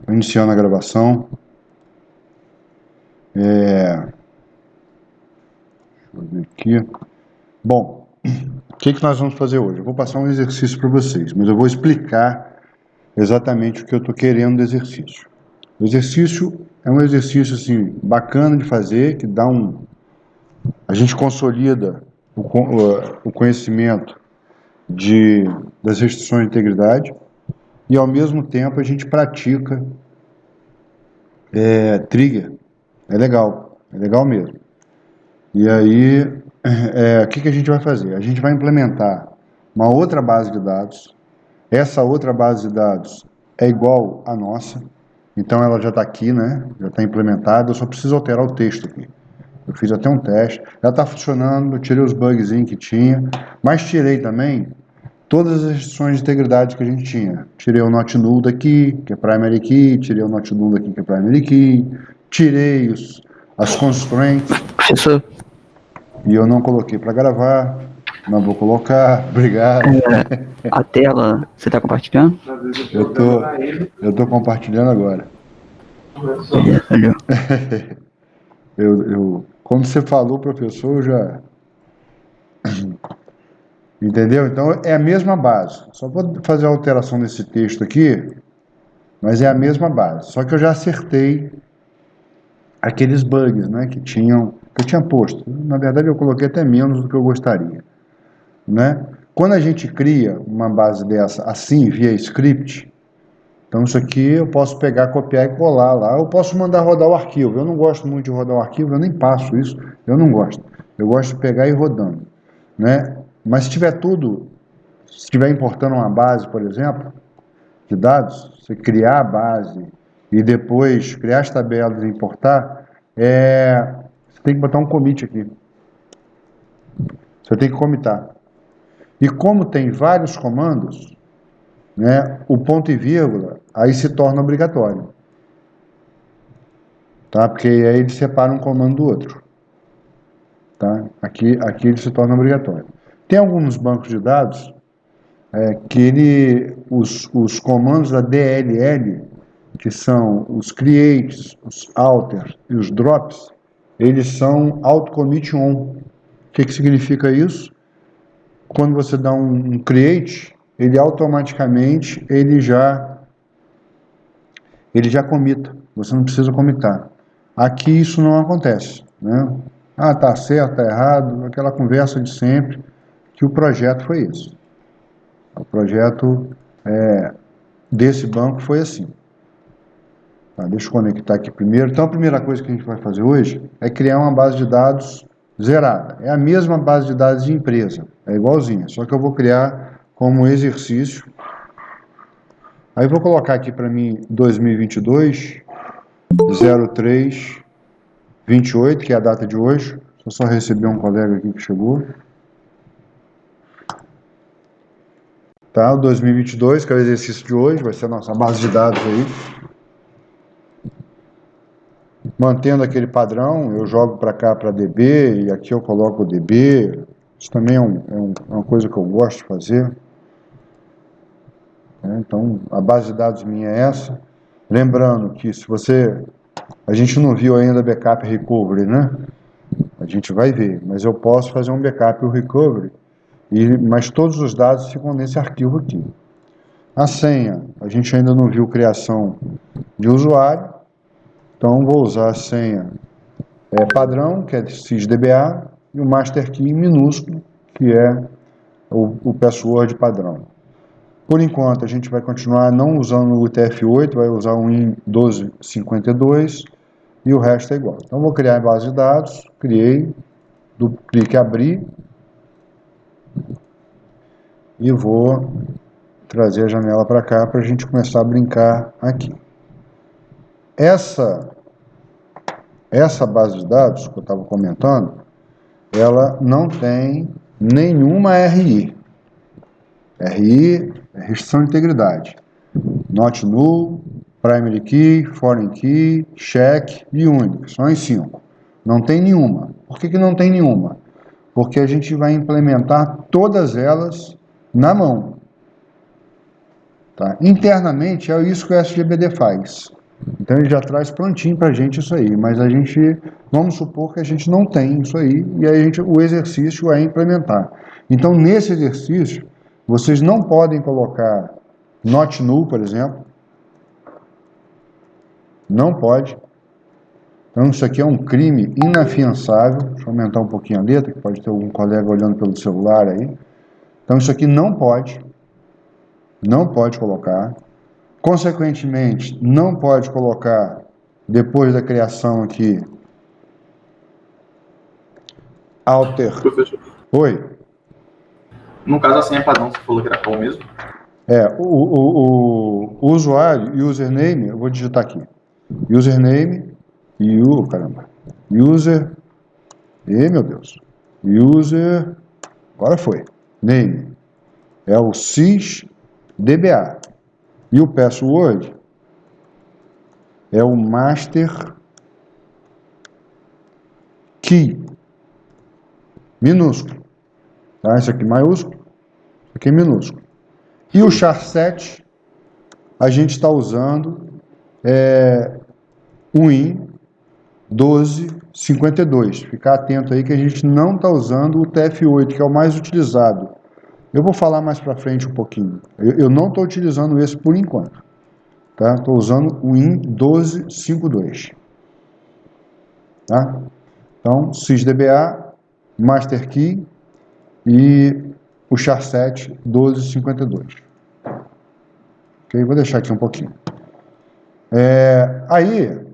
Iniciando a gravação. Deixa eu ver aqui. Bom, o que nós vamos fazer hoje? Eu vou passar um exercício para vocês, mas eu vou explicar exatamente o que eu estou querendo do exercício. O exercício é um exercício assim, bacana de fazer, que dá um... A gente consolida o conhecimento das restrições de integridade e, ao mesmo tempo, a gente pratica trigger. É legal mesmo. E aí, o que a gente vai fazer? A gente vai implementar uma outra base de dados. Essa outra base de dados é igual à nossa, então ela já está aqui, né? Já está implementada, eu só preciso alterar o texto aqui. Eu fiz até um teste, ela está funcionando, eu tirei os bugs que tinha, mas tirei também todas as restrições de integridade que a gente tinha. Tirei o not null daqui, que é primary key, tirei o not null daqui, que é primary key, tirei as constraints. Professor, E eu não coloquei para gravar, não vou colocar, obrigado. a tela, você está compartilhando? Eu tô compartilhando agora. Beleza, valeu. Como você falou, professor, eu já... Entendeu? Então, é a mesma base. Só vou fazer a alteração nesse texto aqui, mas é a mesma base. Só que eu já acertei aqueles bugs, né, que eu tinha posto. Na verdade, eu coloquei até menos do que eu gostaria, né? Quando a gente cria uma base dessa assim, via script, então isso aqui eu posso pegar, copiar e colar lá. Eu posso mandar rodar o arquivo. Eu não gosto muito de rodar o arquivo, eu nem passo isso, eu não gosto. Eu gosto de pegar e ir rodando, né? Mas se estiver importando uma base, por exemplo, de dados, você criar a base e depois criar as tabelas e importar, você tem que botar um commit aqui. Você tem que commitar. E como tem vários comandos, né, o ponto e vírgula aí se torna obrigatório. Tá? Porque aí ele separa um comando do outro. Tá? Aqui ele se torna obrigatório. Tem alguns bancos de dados que os comandos da DLL, que são os creates, os alters e os drops, eles são autocommit on. O que significa isso? Quando você dá um create, ele automaticamente ele já commita. Você não precisa commitar. Aqui isso não acontece, né? Ah, tá certo, tá errado, aquela conversa de sempre, que o projeto foi esse. O projeto desse banco foi assim. Tá, deixa eu conectar aqui primeiro. Então, a primeira coisa que a gente vai fazer hoje é criar uma base de dados zerada. É a mesma base de dados de empresa, é igualzinha, só que eu vou criar como exercício. Aí vou colocar aqui para mim 2022 03 28, que é a data de hoje. Deixa eu só receber um colega aqui que chegou. Tá, o 2022, que é o exercício de hoje, vai ser a nossa base de dados aí. Mantendo aquele padrão, eu jogo para cá para DB, e aqui eu coloco o DB. Isso também é uma coisa que eu gosto de fazer. Então, a base de dados minha é essa. Lembrando que a gente não viu ainda backup e recovery, né? A gente vai ver, mas eu posso fazer um backup e um recovery, mas todos os dados ficam nesse arquivo aqui. A senha, a gente ainda não viu criação de usuário, então vou usar a senha padrão, que é sysdba, e o master key minúsculo, que é o password padrão. Por enquanto, a gente vai continuar não usando o UTF-8, vai usar o IN1252 e o resto é igual. Então, vou criar a base de dados, criei, clique em abrir e vou trazer a janela para cá para a gente começar a brincar aqui. Essa base de dados que eu estava comentando, ela não tem nenhuma RI. RI é restrição de integridade. Not null, primary key, foreign key, check e único. São as 5. Não tem nenhuma. Por que não tem nenhuma? Porque a gente vai implementar todas elas na mão. Tá? Internamente é isso que o SGBD faz. Então ele já traz prontinho para a gente isso aí, mas vamos supor que a gente não tem isso aí, e aí o exercício é implementar. Então nesse exercício, vocês não podem colocar not null, por exemplo, não pode. Então isso aqui é um crime inafiançável. Deixa eu aumentar um pouquinho a letra, que pode ter algum colega olhando pelo celular aí. Então isso aqui não pode colocar. Consequentemente, não pode colocar, depois da criação aqui, alter. Professor, Oi. no caso, a senha padrão, você falou que era qual mesmo? O usuário, username, eu vou digitar aqui. Username, user, meu Deus. User, agora foi. Name, é o sysdba. E o password é o master key, minúsculo. Tá? Esse aqui maiúsculo, esse aqui minúsculo. E o char7, a gente está usando win 1252. Ficar atento aí que a gente não está usando o TF8, que é o mais utilizado. Eu vou falar mais para frente um pouquinho. Eu não estou utilizando esse por enquanto. Tá? Estou usando o win 1252. Tá? Então, sysdba, master key e o char7 1252. Ok? Vou deixar aqui um pouquinho. Aí,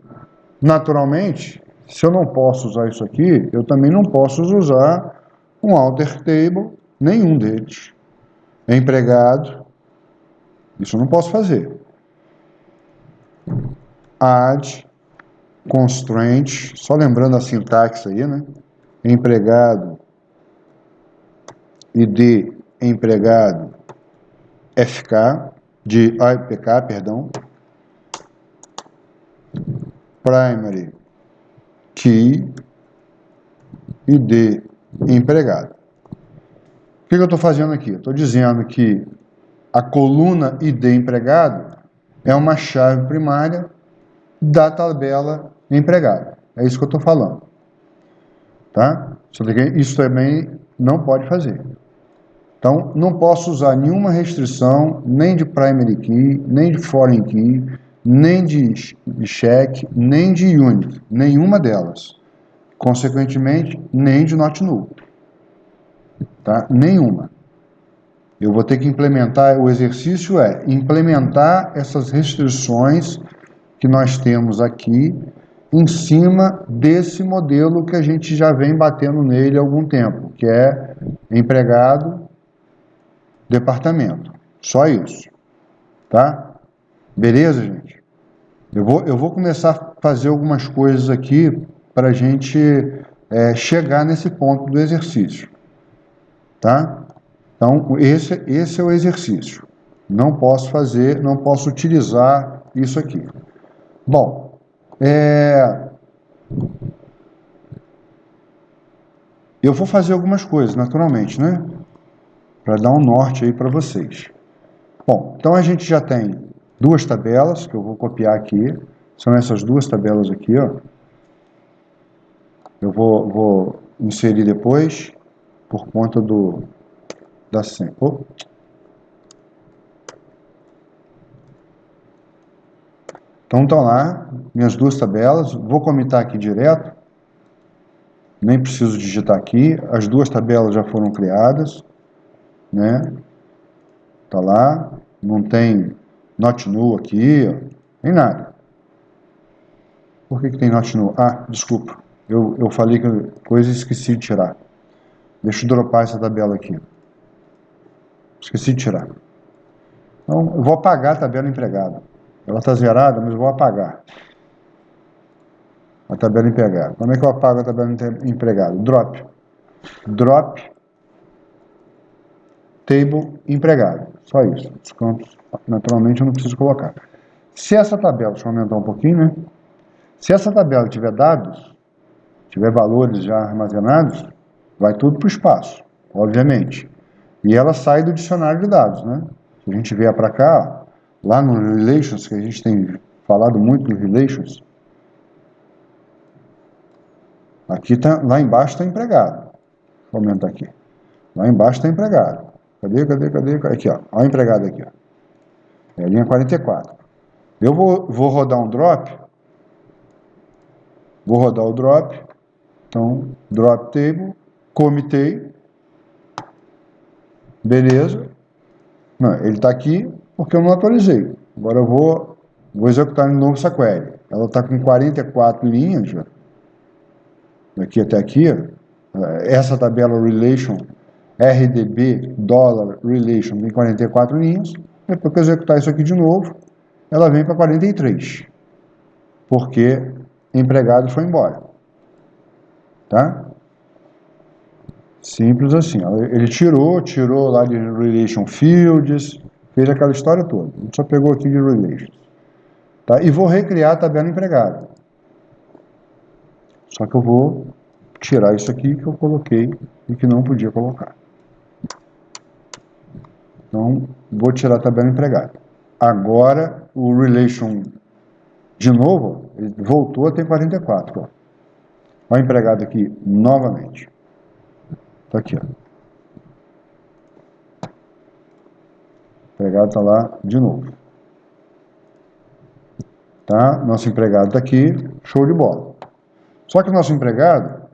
naturalmente, se eu não posso usar isso aqui, eu também não posso usar um alter table, nenhum deles. Empregado, isso eu não posso fazer. Add, constraint, só lembrando a sintaxe aí, né? Empregado, id empregado, FK, PK, perdão, primary key, id empregado. O que eu estou fazendo aqui? Estou dizendo que a coluna id empregado é uma chave primária da tabela empregado. É isso que eu estou falando. Tá? Isso também não pode fazer. Então, não posso usar nenhuma restrição, nem de primary key, nem de foreign key, nem de check, nem de unit, nenhuma delas. Consequentemente, nem de not null. Tá? Nenhuma. Eu vou ter que implementar, o exercício é implementar essas restrições que nós temos aqui em cima desse modelo que a gente já vem batendo nele há algum tempo, que é empregado, departamento. Só isso. Tá? Beleza, gente? Eu vou começar a fazer algumas coisas aqui para a gente chegar nesse ponto do exercício. Tá? Então, esse é o exercício. Não posso utilizar isso aqui. Bom, eu vou fazer algumas coisas, naturalmente, né? Para dar um norte aí para vocês. Bom, então a gente já tem duas tabelas, que eu vou copiar aqui. São essas duas tabelas aqui, ó. Eu vou inserir depois, por conta da senha. Então estão lá, minhas duas tabelas. Vou comitar aqui direto. Nem preciso digitar aqui. As duas tabelas já foram criadas, né? Tá lá. Não tem not null aqui, ó. Nem nada. Por que tem not null? Ah, desculpa. Eu falei que coisa e esqueci de tirar. Deixa eu dropar essa tabela aqui. Esqueci de tirar. Então, eu vou apagar a tabela empregada. Ela está zerada, mas eu vou apagar a tabela empregada. Como é que eu apago a tabela empregada? Drop. Drop table empregado. Só isso. Os campos, naturalmente, eu não preciso colocar. Se essa tabela, deixa eu aumentar um pouquinho, né? Se essa tabela tiver dados, tiver valores já armazenados, vai tudo para o espaço, obviamente. E ela sai do dicionário de dados, né? Se a gente vier para cá, lá no Relations, que a gente tem falado muito no Relations, aqui tá, lá embaixo está empregado. Vou aumentar aqui. Lá embaixo está empregado. Cadê? Aqui, ó. Olha o empregado aqui, ó. É a linha 44. Eu vou rodar um drop. Vou rodar o drop. Então, drop table, comitei. Beleza. Não, ele está aqui porque eu não atualizei. Agora eu vou executar de novo essa query. Ela está com 44 linhas, já. Daqui até aqui. Essa tabela relation, RDB, dollar, relation, tem 44 linhas. Depois que eu executar isso aqui de novo, ela vem para 43. Porque empregado foi embora. Tá? Simples assim. Ele tirou lá de relation fields, fez aquela história toda. A gente só pegou aqui de relations. Tá? E vou recriar a tabela empregado. Só que eu vou tirar isso aqui que eu coloquei e que não podia colocar. Então, vou tirar a tabela empregado. Agora, o relation, de novo, ele voltou a ter 44. Ó. Olha o empregado aqui, novamente. Está aqui, ó. O empregado está lá de novo. Tá? Nosso empregado está aqui, show de bola. Só que o nosso empregado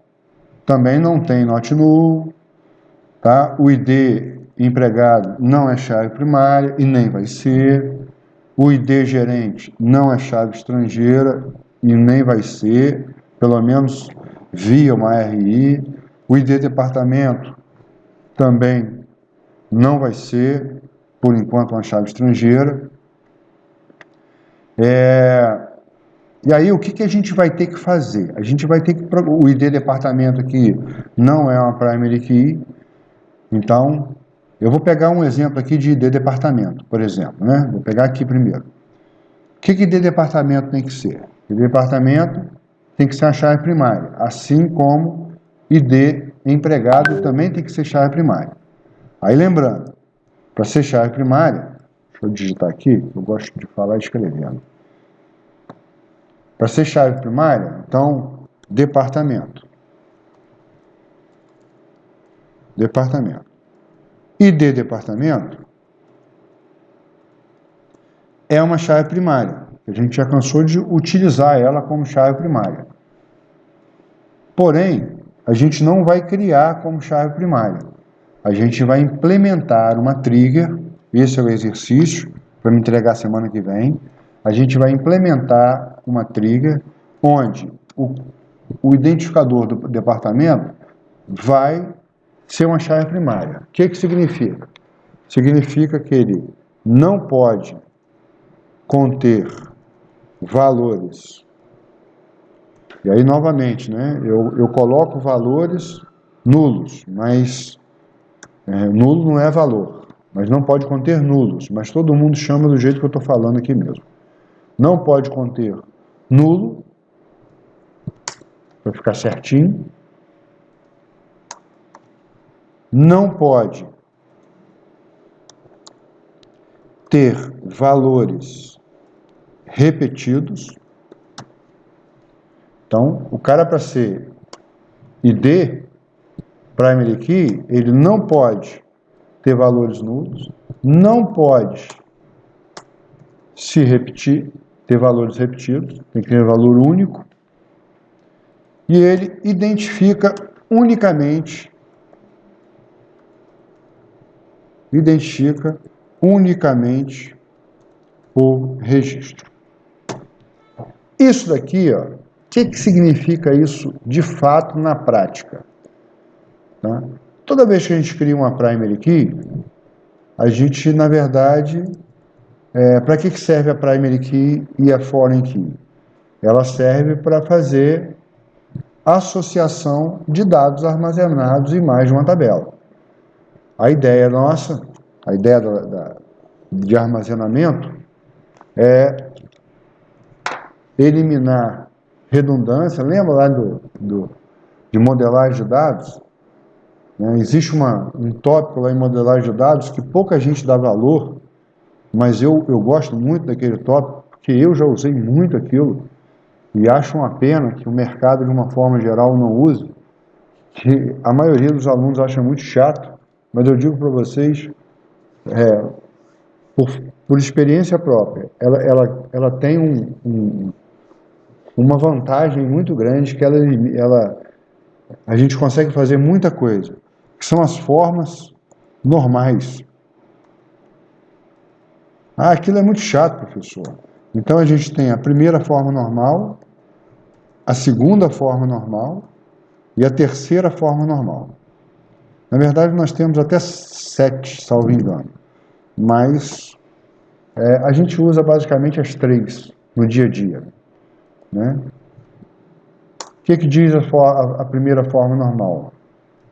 também não tem not null, tá? O ID empregado não é chave primária e nem vai ser. O ID gerente não é chave estrangeira e nem vai ser, pelo menos via uma RI. O ID departamento também não vai ser, por enquanto, uma chave estrangeira. E aí, o que a gente vai ter que fazer? A gente vai ter que... O ID departamento aqui não é uma primary key. Então, eu vou pegar um exemplo aqui de ID departamento, por exemplo, né? Vou pegar aqui primeiro. O que ID departamento tem que ser? ID departamento tem que ser a chave primária, assim como ID empregado também tem que ser chave primária. Aí, lembrando, para ser chave primária, deixa eu digitar aqui, eu gosto de falar escrevendo. Para ser chave primária, então, departamento. Departamento. ID departamento é uma chave primária. A gente já cansou de utilizar ela como chave primária. Porém, a gente não vai criar como chave primária. A gente vai implementar uma trigger, esse é o exercício, para me entregar semana que vem. A gente vai implementar uma trigger onde o identificador do departamento vai ser uma chave primária. O que significa? Significa que ele não pode conter valores. E aí, novamente, né, eu coloco valores nulos, mas nulo não é valor, mas não pode conter nulos, mas todo mundo chama do jeito que eu estou falando aqui mesmo. Não pode conter nulo, para ficar certinho. Não pode ter valores repetidos. Então, o cara, para ser ID, primary key, ele não pode ter valores nulos, não pode se repetir, ter valores repetidos, tem que ter valor único, e ele identifica unicamente o registro. Isso daqui, ó, o que significa isso de fato na prática? Tá? Toda vez que a gente cria uma primary key, a gente, na verdade, para que serve a primary key e a foreign key? Ela serve para fazer associação de dados armazenados em mais de uma tabela. A ideia nossa, a ideia de armazenamento é eliminar redundância. Lembra lá de modelagem de dados? Existe um tópico lá em modelagem de dados que pouca gente dá valor, mas eu gosto muito daquele tópico, porque eu já usei muito aquilo, e acho uma pena que o mercado, de uma forma geral, não use, que a maioria dos alunos acha muito chato, mas eu digo para vocês, por experiência própria, ela tem uma vantagem muito grande, que a gente consegue fazer muita coisa, que são as formas normais. Ah, aquilo é muito chato, professor. Então a gente tem a primeira forma normal, a segunda forma normal e a terceira forma normal. Na verdade, nós temos até 7, salvo engano. Mas a gente usa basicamente as 3 no dia a dia, né? O que diz a primeira forma normal?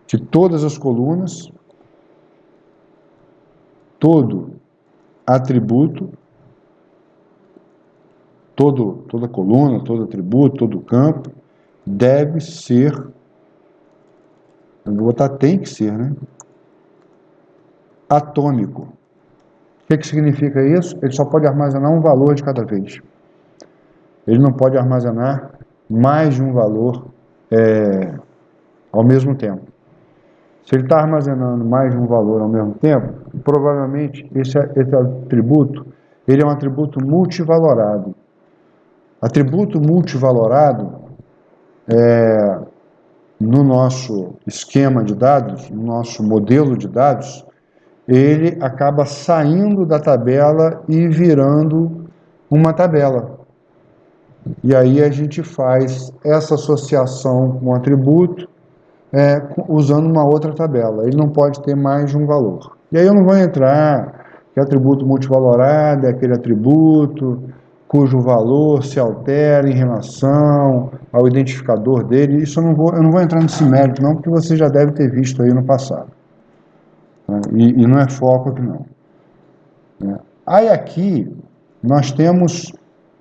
Que todas as colunas, todo atributo, toda coluna, todo atributo, todo campo, deve ser, eu vou botar tem que ser, né? Atômico. O que significa isso? Ele só pode armazenar um valor de cada vez. Ele não pode armazenar mais de um valor ao mesmo tempo. Se ele está armazenando mais de um valor ao mesmo tempo, provavelmente esse atributo, ele é um atributo multivalorado. Atributo multivalorado, no nosso esquema de dados, no nosso modelo de dados, ele acaba saindo da tabela e virando uma tabela. E aí a gente faz essa associação com o atributo usando uma outra tabela. Ele não pode ter mais de um valor. E aí eu não vou entrar que atributo multivalorado é aquele atributo cujo valor se altera em relação ao identificador dele. Isso eu não vou entrar nesse mérito não, porque você já deve ter visto aí no passado. E não é foco aqui não. Aí aqui nós temos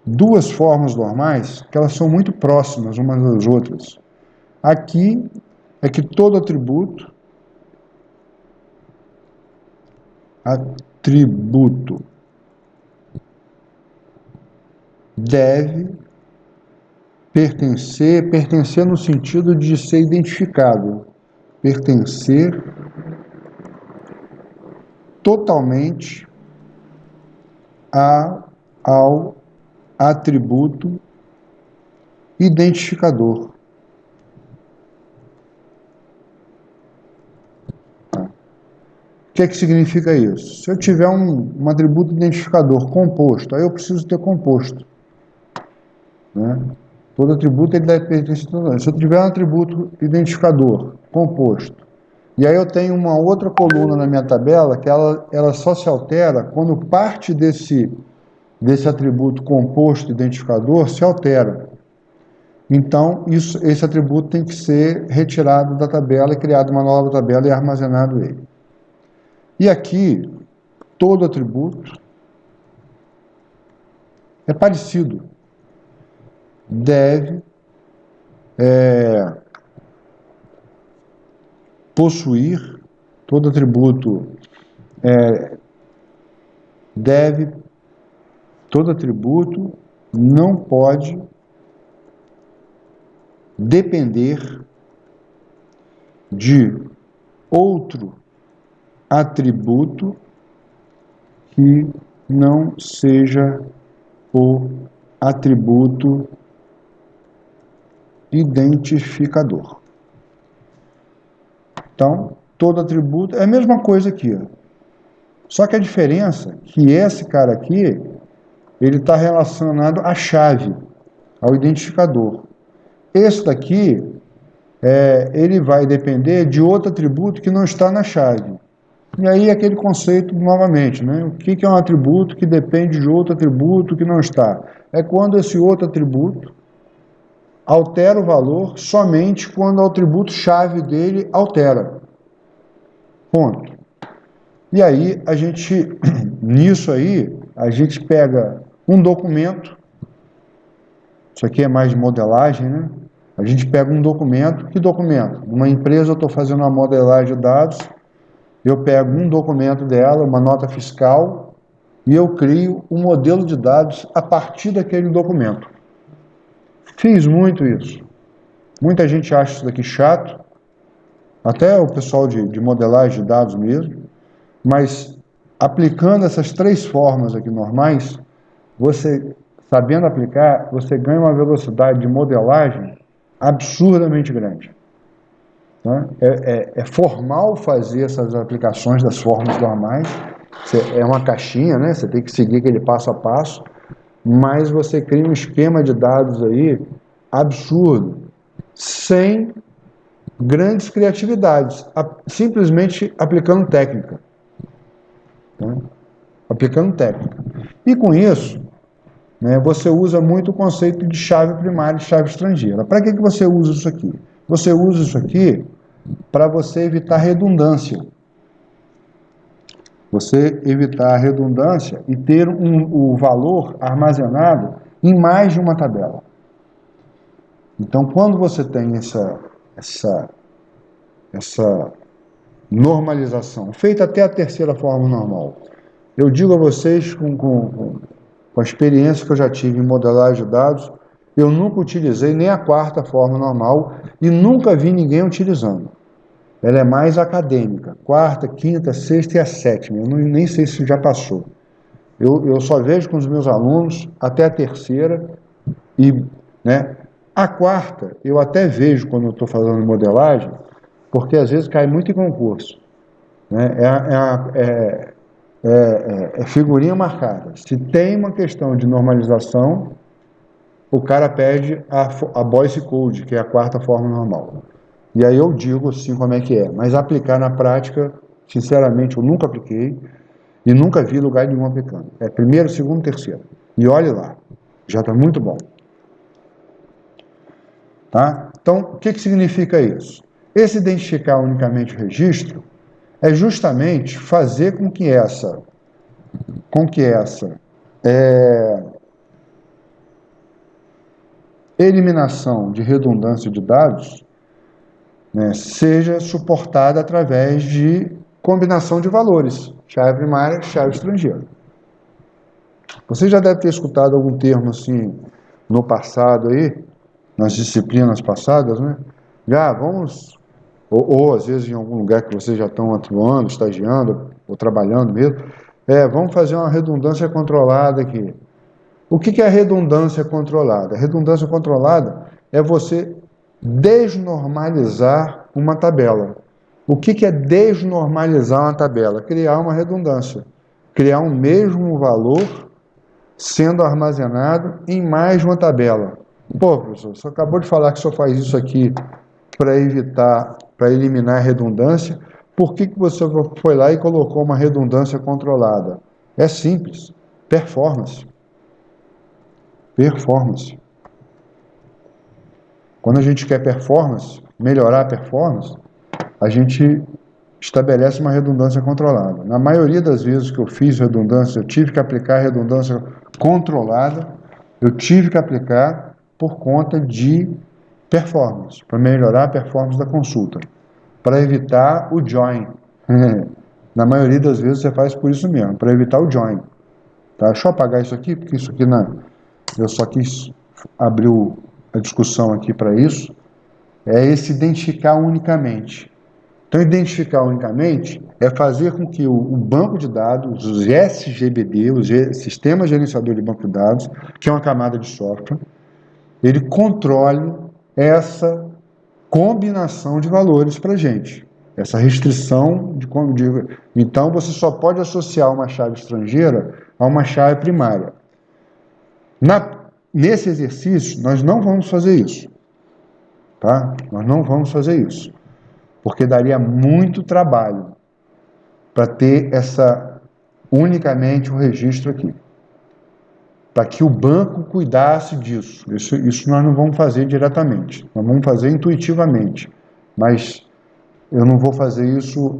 2 formas normais que elas são muito próximas umas das outras. Aqui é que todo atributo deve pertencer no sentido de ser identificado, pertencer totalmente ao atributo identificador. O que significa isso? Se eu tiver um atributo identificador composto, aí eu preciso ter composto. Né? Todo atributo ele deve pertencer totalmente. Se eu tiver um atributo identificador composto, e aí eu tenho uma outra coluna na minha tabela que ela só se altera quando parte desse atributo composto identificador se altera. Então, esse atributo tem que ser retirado da tabela e criado uma nova tabela e armazenado ele. E aqui, todo atributo é parecido. Deve possuir, todo atributo todo atributo não pode depender de outro atributo que não seja o atributo identificador. Então, todo atributo é a mesma coisa aqui, ó. Só que a diferença é que esse cara aqui, ele está relacionado à chave, ao identificador. Esse daqui, ele vai depender de outro atributo que não está na chave. E aí aquele conceito novamente, né? O que é um atributo que depende de outro atributo que não está? É quando esse outro atributo altera o valor somente quando o atributo chave dele altera. Ponto. E aí nisso aí, a gente pega um documento, isso aqui é mais de modelagem, né? A gente pega um documento, que documento? Numa empresa eu estou fazendo uma modelagem de dados, eu pego um documento dela, uma nota fiscal, e eu crio um modelo de dados a partir daquele documento. Fiz muito isso. Muita gente acha isso daqui chato, até o pessoal de modelagem de dados mesmo, mas aplicando essas 3 formas aqui normais, você, sabendo aplicar, você ganha uma velocidade de modelagem absurdamente grande. Né? É formal fazer essas aplicações das formas normais, é uma caixinha, né? Você tem que seguir aquele passo a passo, mas você cria um esquema de dados aí absurdo, sem grandes criatividades, simplesmente aplicando técnica. Né? Aplicando técnica. E com isso, né, você usa muito o conceito de chave primária e chave estrangeira. Para que você usa isso aqui? Você usa isso aqui para você evitar redundância. Você evitar a redundância e ter o valor armazenado em mais de uma tabela. Então, quando você tem essa normalização, feita até a terceira forma normal, eu digo a vocês, com a experiência que eu já tive em modelagem de dados, eu nunca utilizei nem a quarta forma normal e nunca vi ninguém utilizando. Ela é mais acadêmica. Quarta, quinta, sexta e a sétima. Eu nem sei se já passou. Eu só vejo com os meus alunos até a terceira. Né, a quarta, eu até vejo quando eu estou fazendo modelagem, porque às vezes cai muito em concurso. Né, é figurinha marcada. Se tem uma questão de normalização, o cara pede a Boyce Code, que é a quarta forma normal. E aí eu digo assim como é que é. Mas aplicar na prática, sinceramente, eu nunca apliquei e nunca vi lugar nenhum aplicando. É primeiro, segundo, terceiro. E olhe lá, já está muito bom. Tá? Então, o que significa isso? Esse identificar unicamente o registro é justamente fazer com que essa eliminação de redundância de dados, né, seja suportada através de combinação de valores, chave primária, chave estrangeira. Você já deve ter escutado algum termo assim no passado aí, nas disciplinas passadas, né? Já vamos, ou às vezes em algum lugar que vocês já estão atuando, estagiando, ou trabalhando mesmo, vamos fazer uma redundância controlada aqui. O que é a redundância controlada? A redundância controlada é você desnormalizar uma tabela. O que é desnormalizar uma tabela? Criar uma redundância. Criar um mesmo valor sendo armazenado em mais de uma tabela. Pô, professor, você acabou de falar que só faz isso aqui para eliminar a redundância. Por que você foi lá e colocou uma redundância controlada? É simples. Performance. Performance. Quando a gente quer performance, melhorar a performance, a gente estabelece uma redundância controlada. Na maioria das vezes que eu fiz redundância, eu tive que aplicar redundância controlada, eu tive que aplicar por conta de performance, para melhorar a performance da consulta, para evitar o join. Na maioria das vezes você faz por isso mesmo, para evitar o join. Tá? Deixa eu apagar isso aqui, porque isso aqui eu só quis abrir a discussão aqui para isso. É esse identificar unicamente. Então, identificar unicamente é fazer com que o banco de dados, os SGBD, o Sistema Gerenciador de Banco de Dados, que é uma camada de software, ele controle essa combinação de valores para a gente. Essa restrição Então, você só pode associar uma chave estrangeira a uma chave primária. Nesse exercício, nós não vamos fazer isso. Tá? Nós não vamos fazer isso. Porque daria muito trabalho para ter unicamente o registro aqui. Para que o banco cuidasse disso. Isso nós não vamos fazer diretamente. Nós vamos fazer intuitivamente. Mas eu não vou fazer isso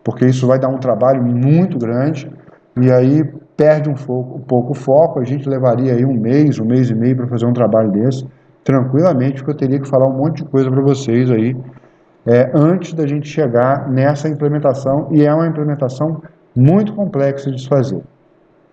porque isso vai dar um trabalho muito grande e aí perde um pouco o foco. A gente levaria aí um mês e meio para fazer um trabalho desse, tranquilamente, porque eu teria que falar um monte de coisa para vocês aí, antes da gente chegar nessa implementação, e é uma implementação muito complexo de se fazer.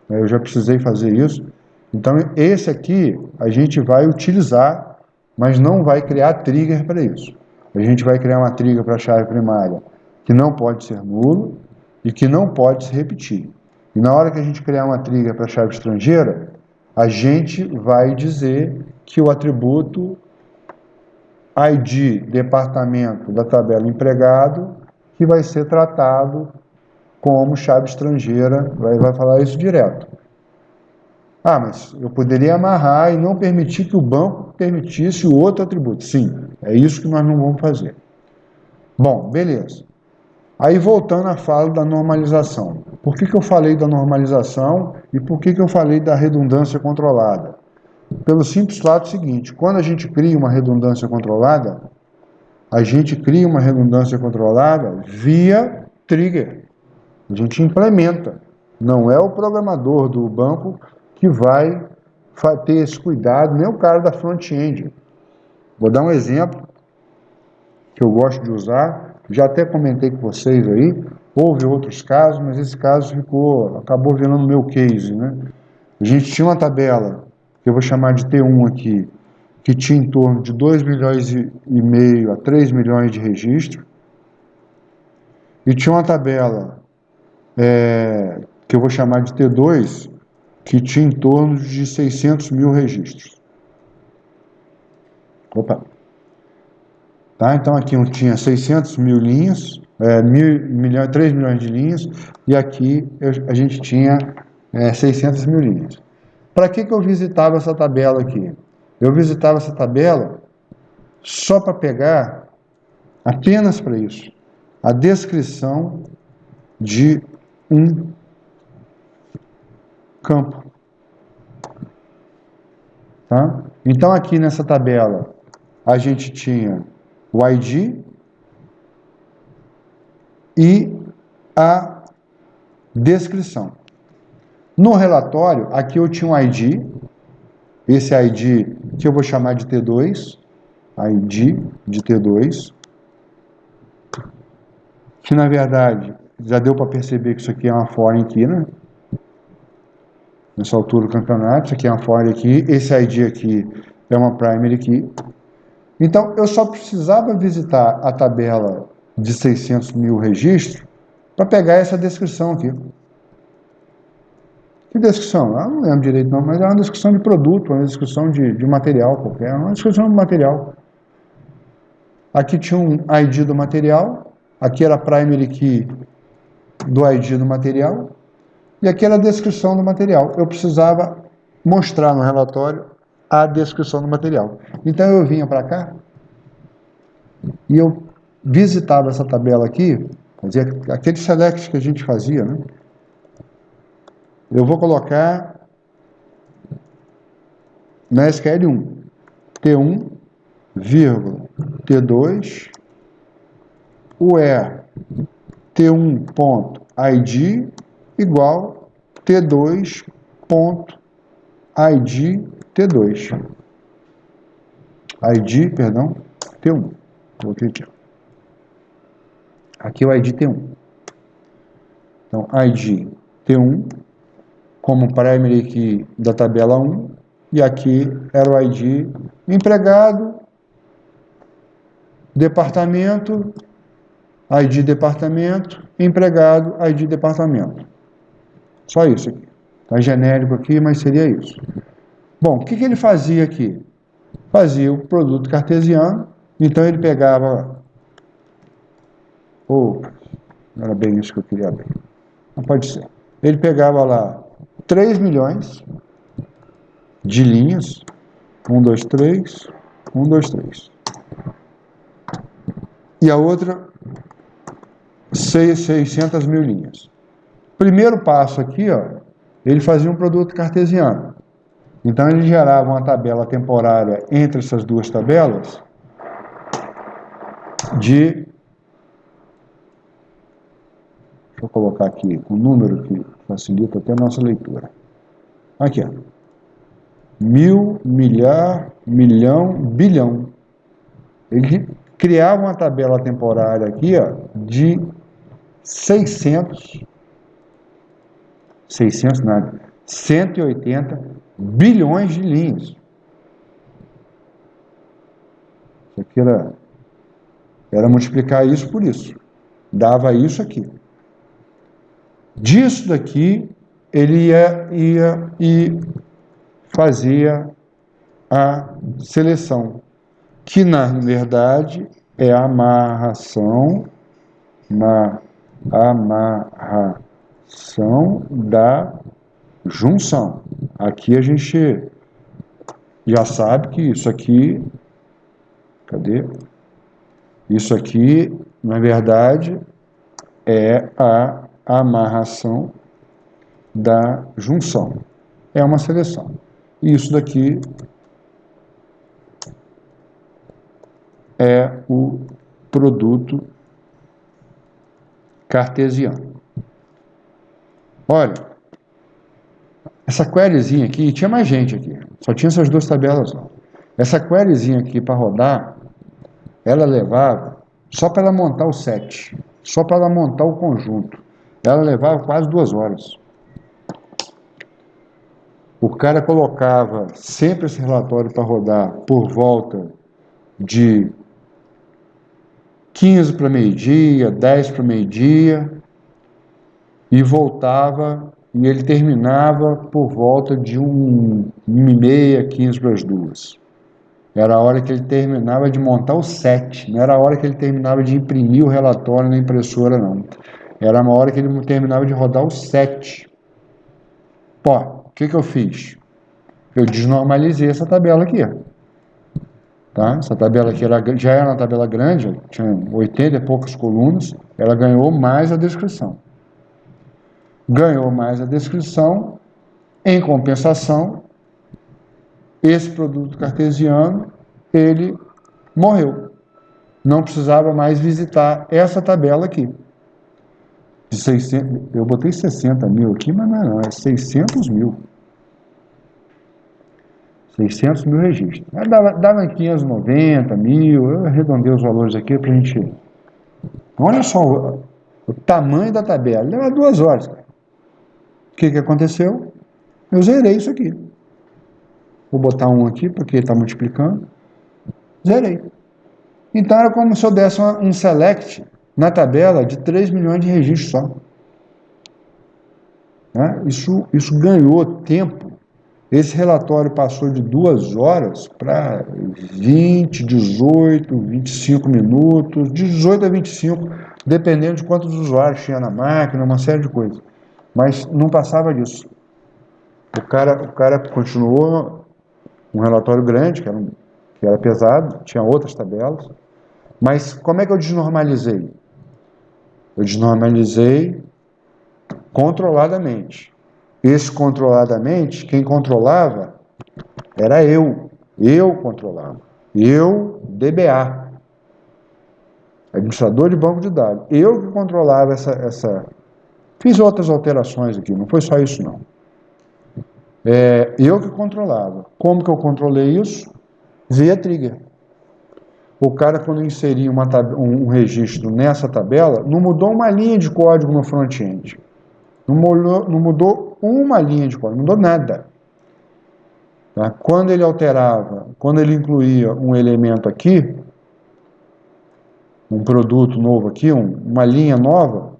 Eu já precisei fazer isso. Então, esse aqui a gente vai utilizar, mas não vai criar trigger para isso. A gente vai criar uma trigger para a chave primária que não pode ser nulo e que não pode se repetir. E na hora que a gente criar uma trigger para a chave estrangeira, a gente vai dizer que o atributo ID departamento da tabela empregado, que vai ser tratado como chave estrangeira, vai falar isso direto. Ah, mas eu poderia amarrar e não permitir que o banco permitisse o outro atributo. Sim, é isso que nós não vamos fazer. Bom, beleza. Aí voltando à fala da normalização. Por que eu falei da normalização e por que eu falei da redundância controlada? Pelo simples fato seguinte, quando a gente cria uma redundância controlada, a gente cria uma redundância controlada via trigger. A gente implementa. Não é o programador do banco que vai ter esse cuidado, nem o cara da front-end. Vou dar um exemplo que eu gosto de usar, já até comentei com vocês aí, houve outros casos, mas esse caso acabou virando meu case, né? A gente tinha uma tabela, que eu vou chamar de T1 aqui, que tinha em torno de 2 milhões e meio a 3 milhões de registros, e tinha uma tabela que eu vou chamar de T2, que tinha em torno de 600 mil registros. Opa! Tá? Então aqui eu tinha 600 mil linhas, 3 milhões de linhas, e aqui a gente tinha 600 mil linhas. Para que eu visitava essa tabela aqui? Eu visitava essa tabela só para pegar, apenas para isso, a descrição de um campo. Tá? Então aqui nessa tabela a gente tinha o ID e a descrição. No relatório, aqui eu tinha um ID, esse ID que eu vou chamar de T2, ID de T2, que na verdade já deu para perceber que isso aqui é uma foreign key, né? Nessa altura do campeonato, isso aqui é uma foreign key, esse ID aqui é uma primary key. Então, eu só precisava visitar a tabela de 600 mil registros para pegar essa descrição aqui. Que descrição? Eu não lembro direito não, mas é uma descrição de produto, uma descrição de material qualquer, uma descrição de material. Aqui tinha um ID do material, aqui era a primary key do ID do material, e aqui era a descrição do material. Eu precisava mostrar no relatório a descrição do material. Então eu vinha para cá e eu visitava essa tabela aqui, fazia aquele select que a gente fazia, né? Eu vou colocar na SQL1 T1, vírgula, T2, where T1.id igual T2.id T2. ID, perdão, T1. Coloquei aqui. Aqui é o ID T1. Então, ID T1 como primary key da tabela 1, e aqui era o ID empregado, departamento, ID departamento, empregado, ID departamento. Só isso aqui. Está genérico aqui, mas seria isso. Bom, o que ele fazia aqui? Fazia o produto cartesiano, então ele pegava... não era bem isso que eu queria abrir. Não pode ser. Ele pegava lá 3 milhões de linhas, 1, 2, 3, 1, 2, 3. E a outra, 600 mil linhas. Primeiro passo aqui, ó, ele fazia um produto cartesiano. Então ele gerava uma tabela temporária entre essas duas tabelas de... Deixa eu colocar aqui um número que facilita até a nossa leitura. Aqui, ó. 1000, milhar, milhão, bilhão. Ele criava uma tabela temporária aqui, ó, de 600 600 nada, 180 bilhões de linhas. Isso aqui era multiplicar isso por isso. Dava isso aqui. Disso daqui, ele ia e fazia a seleção, que na verdade é a amarração da junção. Aqui a gente já sabe que isso aqui, cadê? Isso aqui, na verdade, é a amarração da junção. É uma seleção. E isso daqui é o produto cartesiano. Olha, essa queryzinha aqui, tinha mais gente aqui, só tinha essas duas tabelas. Ó. Essa queryzinha aqui para rodar, ela levava, só para ela montar o set, só para ela montar o conjunto, ela levava quase 2 horas. O cara colocava sempre esse relatório para rodar por volta de 15 para meio-dia, 10 para meio-dia, e voltava, e ele terminava por volta de 1h30, 15 para as 2. Era a hora que ele terminava de montar o set, não era a hora que ele terminava de imprimir o relatório na impressora, não. Era uma hora que ele terminava de rodar o set. Pô, o que eu fiz? Eu desnormalizei essa tabela aqui. Tá? Essa tabela aqui já era uma tabela grande, tinha 80 e poucas colunas, ela ganhou mais a descrição. Ganhou mais a descrição, em compensação, esse produto cartesiano, ele morreu. Não precisava mais visitar essa tabela aqui. De 600, eu botei 60 mil aqui, mas não, é 600 mil. 600 mil registros. Dava 590 mil, eu arredondei os valores aqui para a gente... Olha só o tamanho da tabela, leva 2 horas. O que aconteceu? Eu zerei isso aqui. Vou botar um aqui, porque está multiplicando. Zerei. Então era como se eu desse um select na tabela de 3 milhões de registros só. Né? Isso ganhou tempo. Esse relatório passou de 2 horas para 20, 18, 25 minutos, de 18 a 25, dependendo de quantos usuários tinha na máquina, uma série de coisas. Mas não passava disso. O cara continuou um relatório grande, que era pesado, tinha outras tabelas. Mas como é que eu desnormalizei? Eu desnormalizei controladamente. Esse controladamente, quem controlava era eu. Eu controlava. Eu, DBA. Administrador de banco de dados. Eu que controlava essa... Fiz outras alterações aqui, não foi só isso não. Eu que controlava. Como que eu controlei isso? Via trigger. O cara, quando inseria um registro nessa tabela, não mudou uma linha de código no front-end. Não mudou uma linha de código, não mudou nada. Tá? Quando ele alterava, quando ele incluía um elemento aqui, um produto novo aqui, uma linha nova,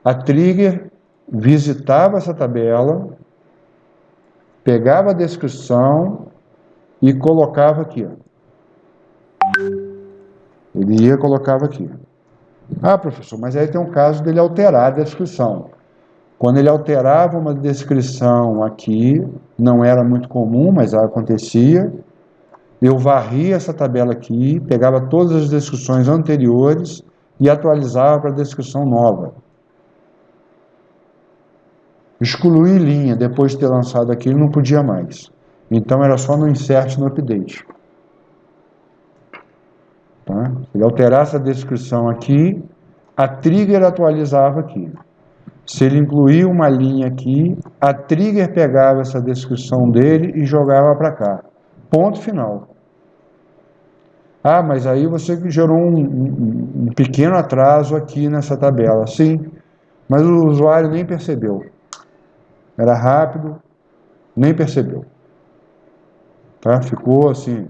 a trigger visitava essa tabela, pegava a descrição e colocava aqui. Ele ia e colocava aqui. Ah, professor, mas aí tem um caso dele alterar a descrição. Quando ele alterava uma descrição aqui, não era muito comum, mas acontecia, eu varria essa tabela aqui, pegava todas as descrições anteriores e atualizava para a descrição nova. Excluir linha, depois de ter lançado aquilo, não podia mais. Então era só no insert no update. Tá? Se ele alterasse a descrição aqui, a trigger atualizava aqui. Se ele incluía uma linha aqui, a trigger pegava essa descrição dele e jogava para cá. Ponto final. Ah, mas aí você gerou um pequeno atraso aqui nessa tabela. Sim, mas o usuário nem percebeu. era rápido, nem percebeu. Tá? Ficou assim,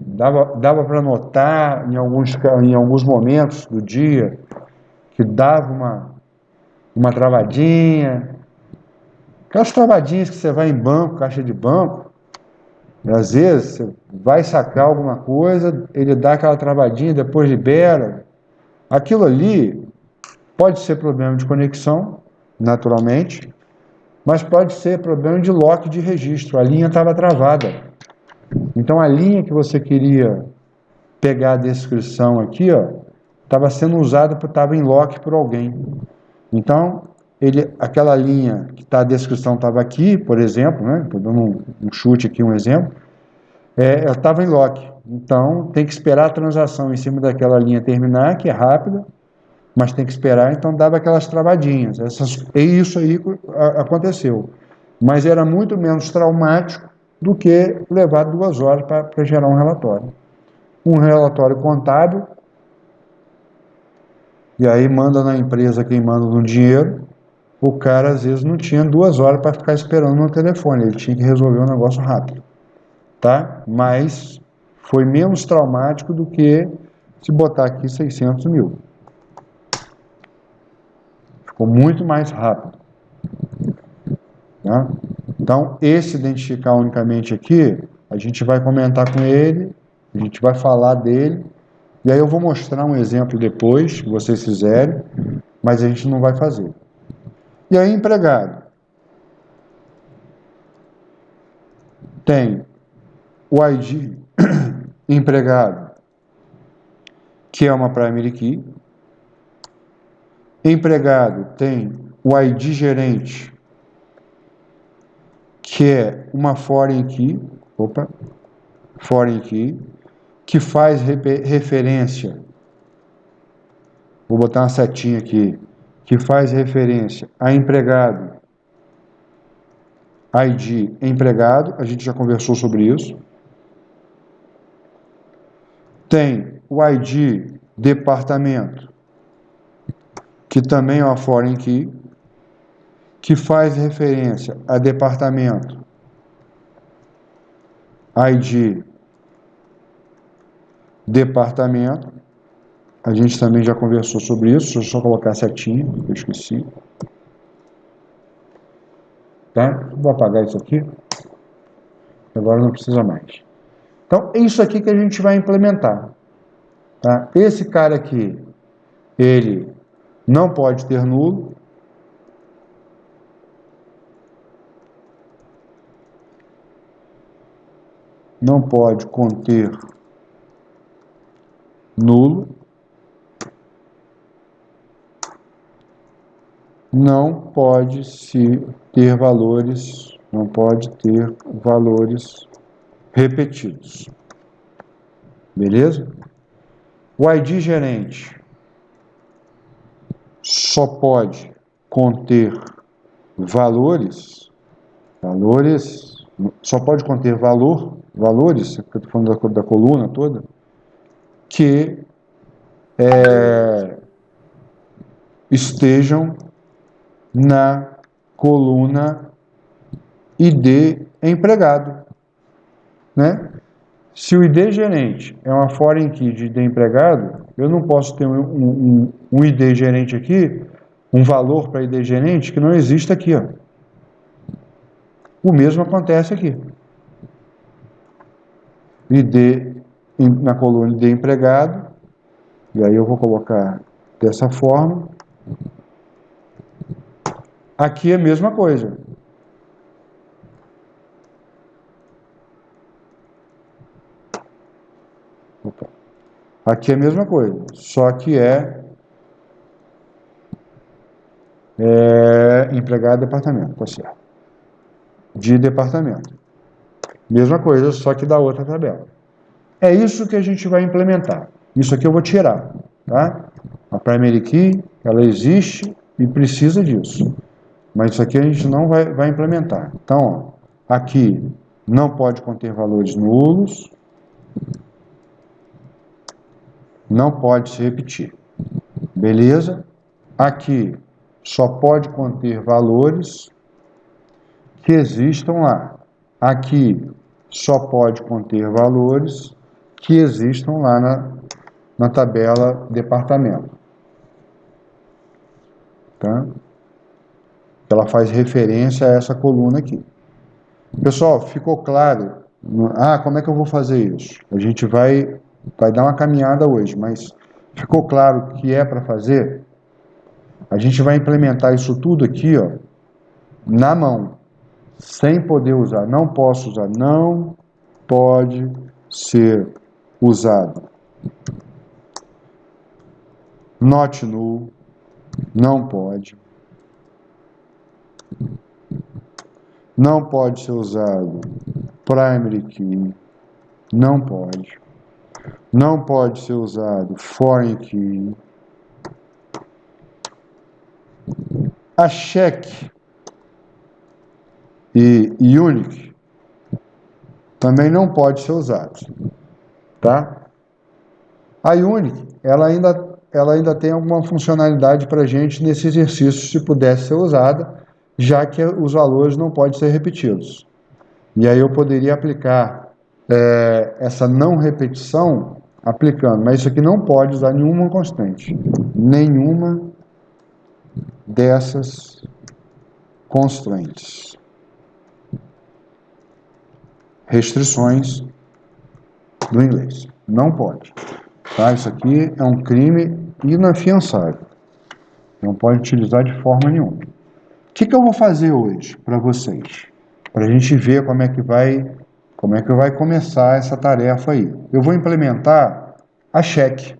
dava para notar em alguns momentos do dia que dava uma travadinha, aquelas travadinhas que você vai em banco, caixa de banco, e às vezes você vai sacar alguma coisa, ele dá aquela travadinha, depois libera. Aquilo ali pode ser problema de conexão, naturalmente, mas pode ser problema de lock de registro. A linha estava travada. Então a linha que você queria pegar a descrição aqui, ó, estava sendo usada, estava em lock por alguém. Então, aquela linha que a descrição estava aqui, por exemplo, né? Estou dando um chute aqui, um exemplo, ela estava em lock. Então, tem que esperar a transação em cima daquela linha terminar, que é rápida, mas tem que esperar, então dava aquelas travadinhas. E isso aí aconteceu. Mas era muito menos traumático do que levar 2 horas para gerar um relatório. Um relatório contábil, e aí manda na empresa quem manda no dinheiro, o cara às vezes não tinha 2 horas para ficar esperando no telefone, ele tinha que resolver um negócio rápido, tá? Mas foi menos traumático do que se botar aqui 600 mil. Ficou muito mais rápido. Tá? Então, esse identificar unicamente aqui, a gente vai comentar com ele, a gente vai falar dele, e aí eu vou mostrar um exemplo depois, se vocês fizerem, mas a gente não vai fazer. E aí, empregado. Tem o ID empregado, que é uma primary key. Empregado tem o ID gerente, que é uma foreign key, que faz referência, vou botar uma setinha aqui, que faz referência a empregado, ID empregado, a gente já conversou sobre isso. Tem o ID departamento, que também é uma foreign key, que faz referência a departamento, ID departamento, a gente também já conversou sobre isso, deixa eu só colocar a setinha, que eu esqueci. Tá? Vou apagar isso aqui, agora não precisa mais. Então, é isso aqui que a gente vai implementar. Tá? Esse cara aqui, ele não pode ter nulo. Não pode conter nulo. Não pode ter valores, não pode ter valores repetidos. Beleza? O ID gerente só pode conter valores, só pode conter valores, que eu estou falando da coluna toda, que estejam na coluna ID empregado, né? Se o ID gerente é uma foreign key de ID empregado, eu não posso ter um ID gerente aqui, um valor para ID gerente que não existe aqui, ó. O mesmo acontece aqui. ID na coluna ID empregado, e aí eu vou colocar dessa forma. Aqui é a mesma coisa. Opa. Aqui é a mesma coisa, só que empregado de departamento, tá certo. De departamento. Mesma coisa, só que da outra tabela. É isso que a gente vai implementar. Isso aqui eu vou tirar, tá? A primary key, ela existe e precisa disso. Mas isso aqui a gente não vai implementar. Então, ó, aqui não pode conter valores nulos, não pode se repetir. Beleza? Aqui só pode conter valores que existam lá. Aqui só pode conter valores que existam lá na tabela departamento. Tá? Ela faz referência a essa coluna aqui. Pessoal, ficou claro? Como é que eu vou fazer isso? A gente vai dar uma caminhada hoje, mas ficou claro o que é para fazer? A gente vai implementar isso tudo aqui, ó, na mão, sem poder usar. Não posso usar, não pode ser usado. Not null, não pode. Não pode ser usado primary key, não pode. Não pode ser usado foreign key. A check e unique também não pode ser usado, tá? A unique, ela ainda tem alguma funcionalidade para a gente nesse exercício, se pudesse ser usada, já que os valores não podem ser repetidos. E aí eu poderia aplicar essa não repetição aplicando, mas isso aqui não pode usar nenhuma constante, nenhuma dessas constraints. Restrições do inglês. Não pode. Tá? Isso aqui é um crime inafiançável. Não pode utilizar de forma nenhuma. O que eu vou fazer hoje para vocês? Para a gente ver como é que vai começar essa tarefa aí. Eu vou implementar a check.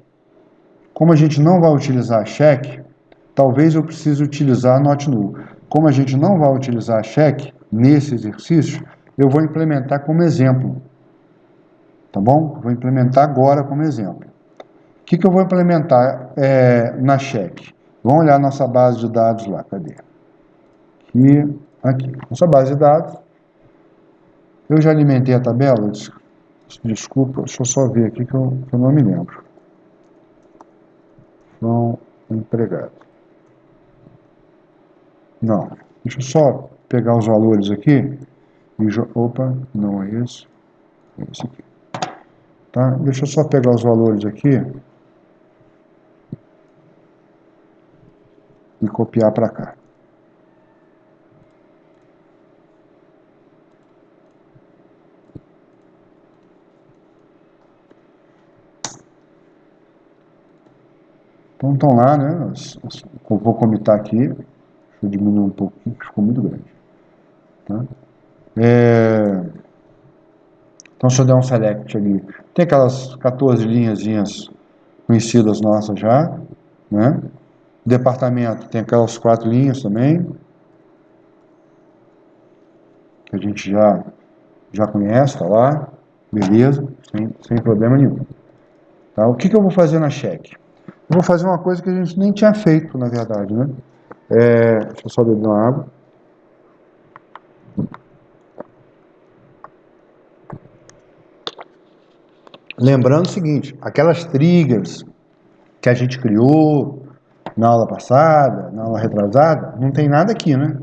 Como a gente não vai utilizar a check, talvez eu precise utilizar a not null. Como a gente não vai utilizar a check nesse exercício, eu vou implementar como exemplo. Tá bom? Vou implementar agora como exemplo. O que eu vou implementar na check? Vamos olhar nossa base de dados lá. Cadê? Aqui. Nossa base de dados. Eu já alimentei a tabela? Desculpa, deixa eu só ver aqui que eu não me lembro. Não, empregado. Não. Deixa eu só pegar os valores aqui. Opa, não é isso. É esse aqui. Tá? Deixa eu só pegar os valores aqui e copiar para cá. Então estão lá, né? Eu vou comitar aqui. Deixa eu diminuir um pouquinho, ficou muito grande. Tá? Então, se eu der um select ali, tem aquelas 14 linhazinhas conhecidas nossas já, né? Departamento tem aquelas 4 linhas também, que a gente já conhece, tá lá, beleza, sem problema nenhum. Tá? O que eu vou fazer na check? Eu vou fazer uma coisa que a gente nem tinha feito, na verdade, né? Deixa eu só beber uma água. Lembrando o seguinte, aquelas triggers que a gente criou na aula passada, na aula retrasada, não tem nada aqui, né?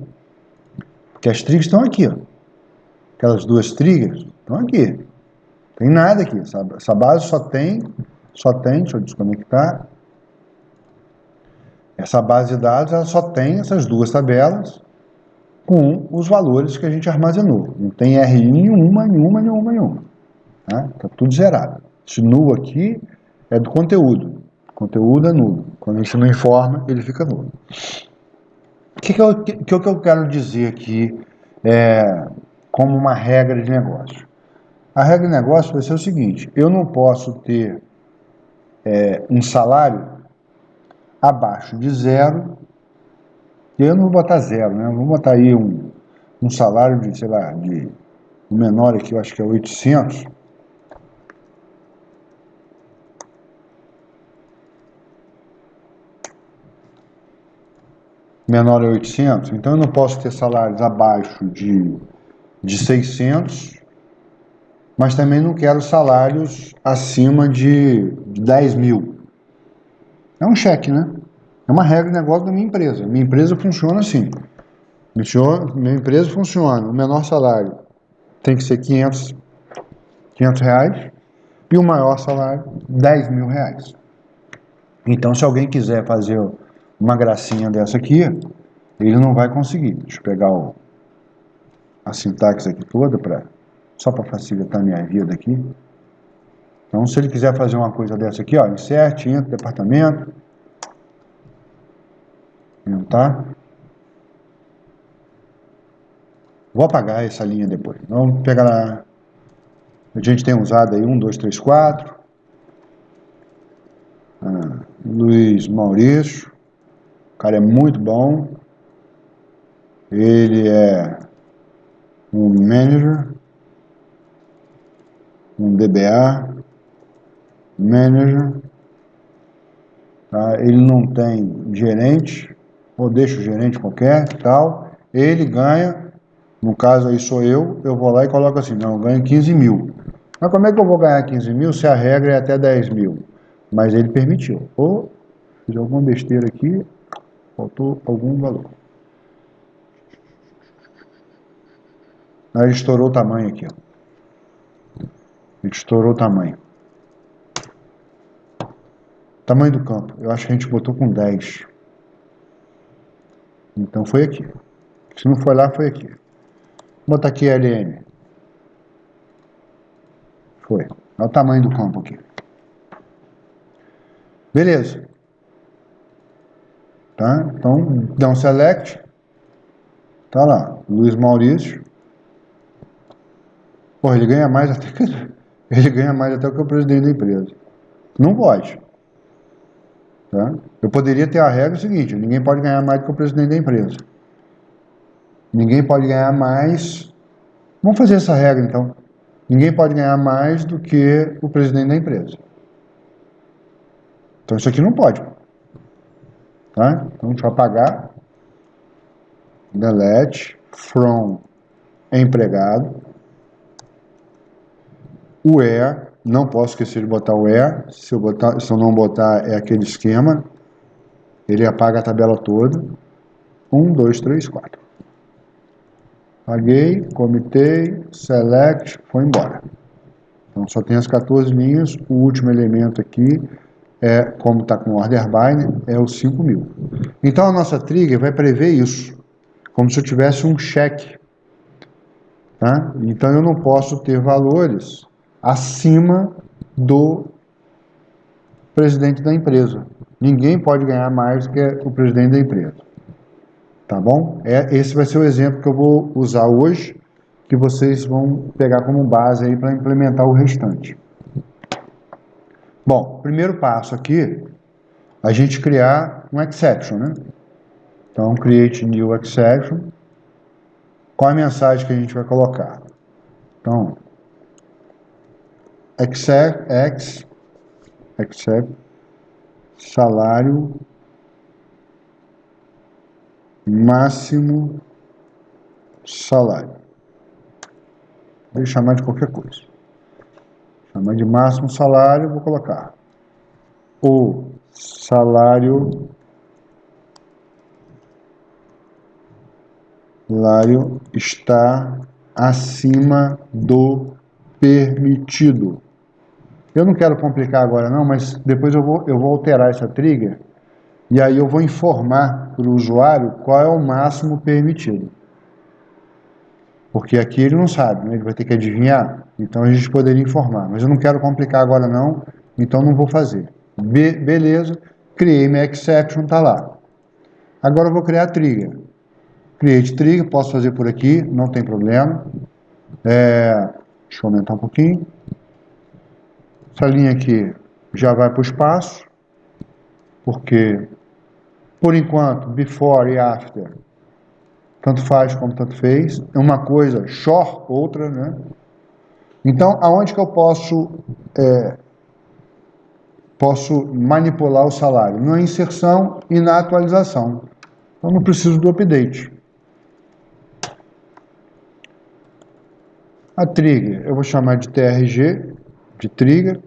Porque as triggers estão aqui, ó. Aquelas 2 triggers estão aqui. Não tem nada aqui, sabe? Essa base só tem, deixa eu desconectar. Essa base de dados, ela só tem essas 2 tabelas com os valores que a gente armazenou. Não tem RI nenhuma. Tá? Tá tudo zerado. Esse null aqui é do conteúdo. O conteúdo é nulo. Quando a gente não informa, ele fica nulo. O que eu quero dizer aqui como uma regra de negócio? A regra de negócio vai ser o seguinte: eu não posso ter um salário abaixo de 0, e eu não vou botar 0, né? Eu vou botar aí um salário de, sei lá, o menor aqui eu acho que é 800. Menor é 800, então eu não posso ter salários abaixo de 600, mas também não quero salários acima de 10 mil. É um cheque, né? É uma regra de negócio da minha empresa. Minha empresa funciona assim. Minha empresa funciona. O menor salário tem que ser 500 reais e o maior salário, 10 mil reais. Então, se alguém quiser fazer uma gracinha dessa aqui, ele não vai conseguir. Deixa eu pegar a sintaxe aqui toda, só para facilitar a minha vida aqui. Então, se ele quiser fazer uma coisa dessa aqui, ó, insert, entra, departamento, tá? Vou apagar essa linha depois. Vamos pegar lá. A gente tem usado aí 1, 2, 3, 4. Luiz Maurício. O cara é muito bom. Ele é um manager, um DBA, manager. Tá? Ele não tem gerente, ou deixa o gerente qualquer, tal. Ele ganha, no caso aí sou eu vou lá e coloco assim, não, eu ganho 15 mil. Mas como é que eu vou ganhar 15 mil se a regra é até 10 mil? Mas ele permitiu. Ou fiz alguma besteira aqui, faltou algum valor. Aí ele estourou o tamanho aqui, ó. Ele estourou o tamanho. Tamanho do campo. Eu acho que a gente botou com 10. Então foi aqui. Se não foi lá, foi aqui. Vou botar aqui LN. Foi. Olha o tamanho do campo aqui. Beleza. Tá? Então, dá um select. Tá lá. Luiz Maurício. Porra, ele ganha mais até que ele ganha mais até que o presidente da empresa. Não pode. Tá? Eu poderia ter a regra seguinte: ninguém pode ganhar mais do que o presidente da empresa. Ninguém pode ganhar mais. Vamos fazer essa regra então. Ninguém pode ganhar mais do que o presidente da empresa. Então isso aqui não pode. Tá? Então deixa eu apagar. Delete from empregado. O where, não posso esquecer de botar o where. Se eu não botar, é aquele esquema. Ele apaga a tabela toda. 1, 2, 3, 4. Apaguei, comitei, select, foi embora. Então só tem as 14 linhas. O último elemento aqui é, como está com order by, né, é o 5 mil. Então a nossa trigger vai prever isso, como se eu tivesse um cheque. Tá? Então eu não posso ter valores acima do presidente da empresa. Ninguém pode ganhar mais do que o presidente da empresa. Tá bom? Esse vai ser o exemplo que eu vou usar hoje, que vocês vão pegar como base aí para implementar o restante. Bom, primeiro passo aqui, a gente criar um exception, né? Então, create new exception. Qual a mensagem que a gente vai colocar? Então, except salário máximo salário. Vou chamar de qualquer coisa. Chamar de máximo salário, vou colocar o salário está acima do permitido. Eu não quero complicar agora não, mas depois eu vou alterar essa trigger e aí eu vou informar para o usuário qual é o máximo permitido. Porque aqui ele não sabe, né? Ele vai ter que adivinhar. Então a gente poderia informar. Mas eu não quero complicar agora não, então não vou fazer. Beleza, criei minha exception, está lá. Agora eu vou criar a trigger. Create trigger, posso fazer por aqui, não tem problema. Deixa eu aumentar um pouquinho. Essa linha aqui já vai para o espaço, porque, por enquanto, before e after, tanto faz como tanto fez. Uma coisa, short, outra, né? Então, aonde que eu posso manipular o salário? Na inserção e na atualização. Então, não preciso do update. A trigger, eu vou chamar de TRG, de trigger.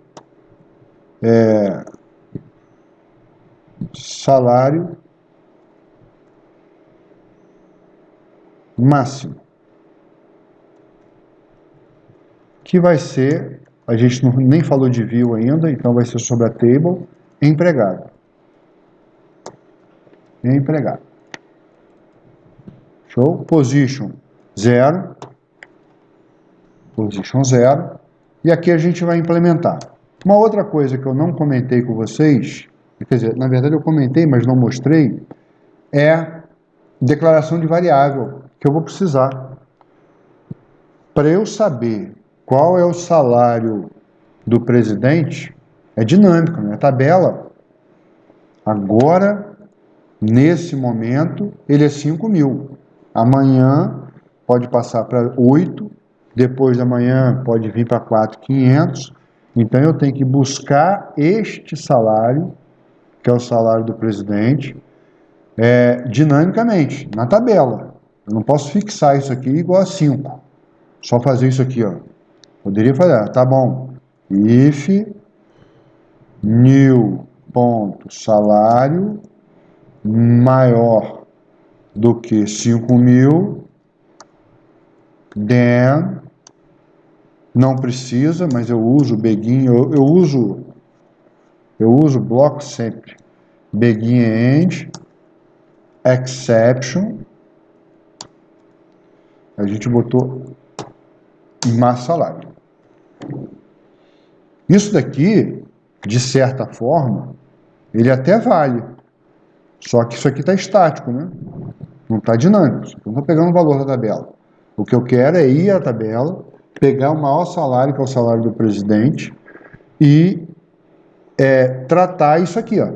Salário máximo, que vai ser, a gente nem falou de view ainda, então vai ser sobre a table, empregado. Empregado. Show? Position 0. Position 0. E aqui a gente vai implementar. Uma outra coisa que eu não comentei com vocês, quer dizer, na verdade eu comentei, mas não mostrei, é declaração de variável, que eu vou precisar. Para eu saber qual é o salário do presidente, é dinâmico, né? A tabela, agora, nesse momento, ele é 5.000. Amanhã pode passar para 8, depois da manhã pode vir para 4.500. Então eu tenho que buscar este salário, que é o salário do presidente, dinamicamente, na tabela. Eu não posso fixar isso aqui igual a 5. Só fazer isso aqui, ó. Poderia fazer, tá bom. If new ponto salário maior do que 5.000, then, não precisa, mas eu uso begin, eu uso bloco sempre. Begin end, exception, a gente botou mais salário. Isso daqui, de certa forma, ele até vale, só que isso aqui está estático, né? Não está dinâmico. Eu não estou pegando o valor da tabela. O que eu quero é ir à tabela, pegar o maior salário, que é o salário do presidente, e tratar isso aqui, ó.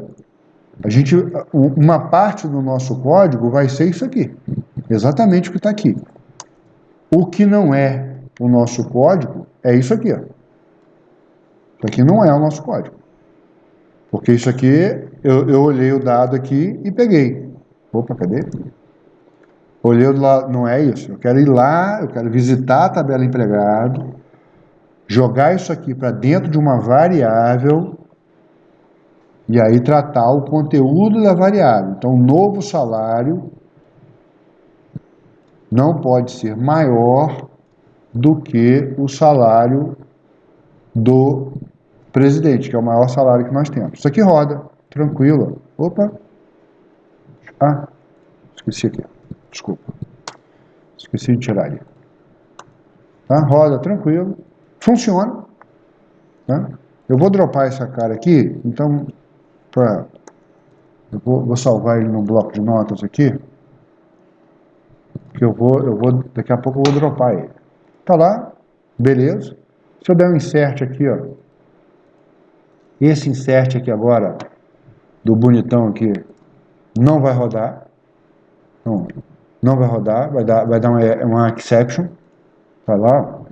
Uma parte do nosso código vai ser isso aqui, exatamente o que está aqui. O que não é o nosso código é isso aqui, ó. Isso aqui não é o nosso código, porque isso aqui eu olhei o dado aqui e peguei. Opa, cadê? Olhei lá, não é isso. Eu quero ir lá, eu quero visitar a tabela empregado, jogar isso aqui para dentro de uma variável e aí tratar o conteúdo da variável. Então, o novo salário não pode ser maior do que o salário do presidente, que é o maior salário que nós temos. Isso aqui roda, tranquilo. Opa. Ah, esqueci aqui. Desculpa. Esqueci de tirar ali. Tá? Roda, tranquilo. Funciona. Tá? Eu vou dropar essa cara aqui, então, eu vou salvar ele no bloco de notas aqui, que daqui a pouco eu vou dropar ele. Tá lá, beleza. Se eu der um insert aqui, ó, esse insert aqui agora, do bonitão aqui, não vai rodar. Não vai rodar, vai dar uma exception. Tá lá, ó.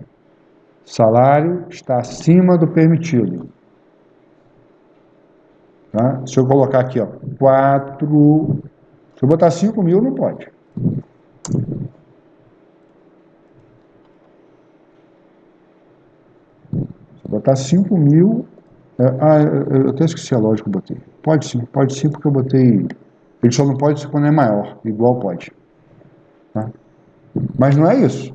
Salário está acima do permitido. Tá? Se eu colocar aqui, ó, 4... Se eu botar 5.000, não pode. Se eu botar 5.000... eu até esqueci a lógica que eu botei. Pode sim, porque eu botei... Ele só não pode ser quando é maior, igual pode. Tá? Mas não é isso.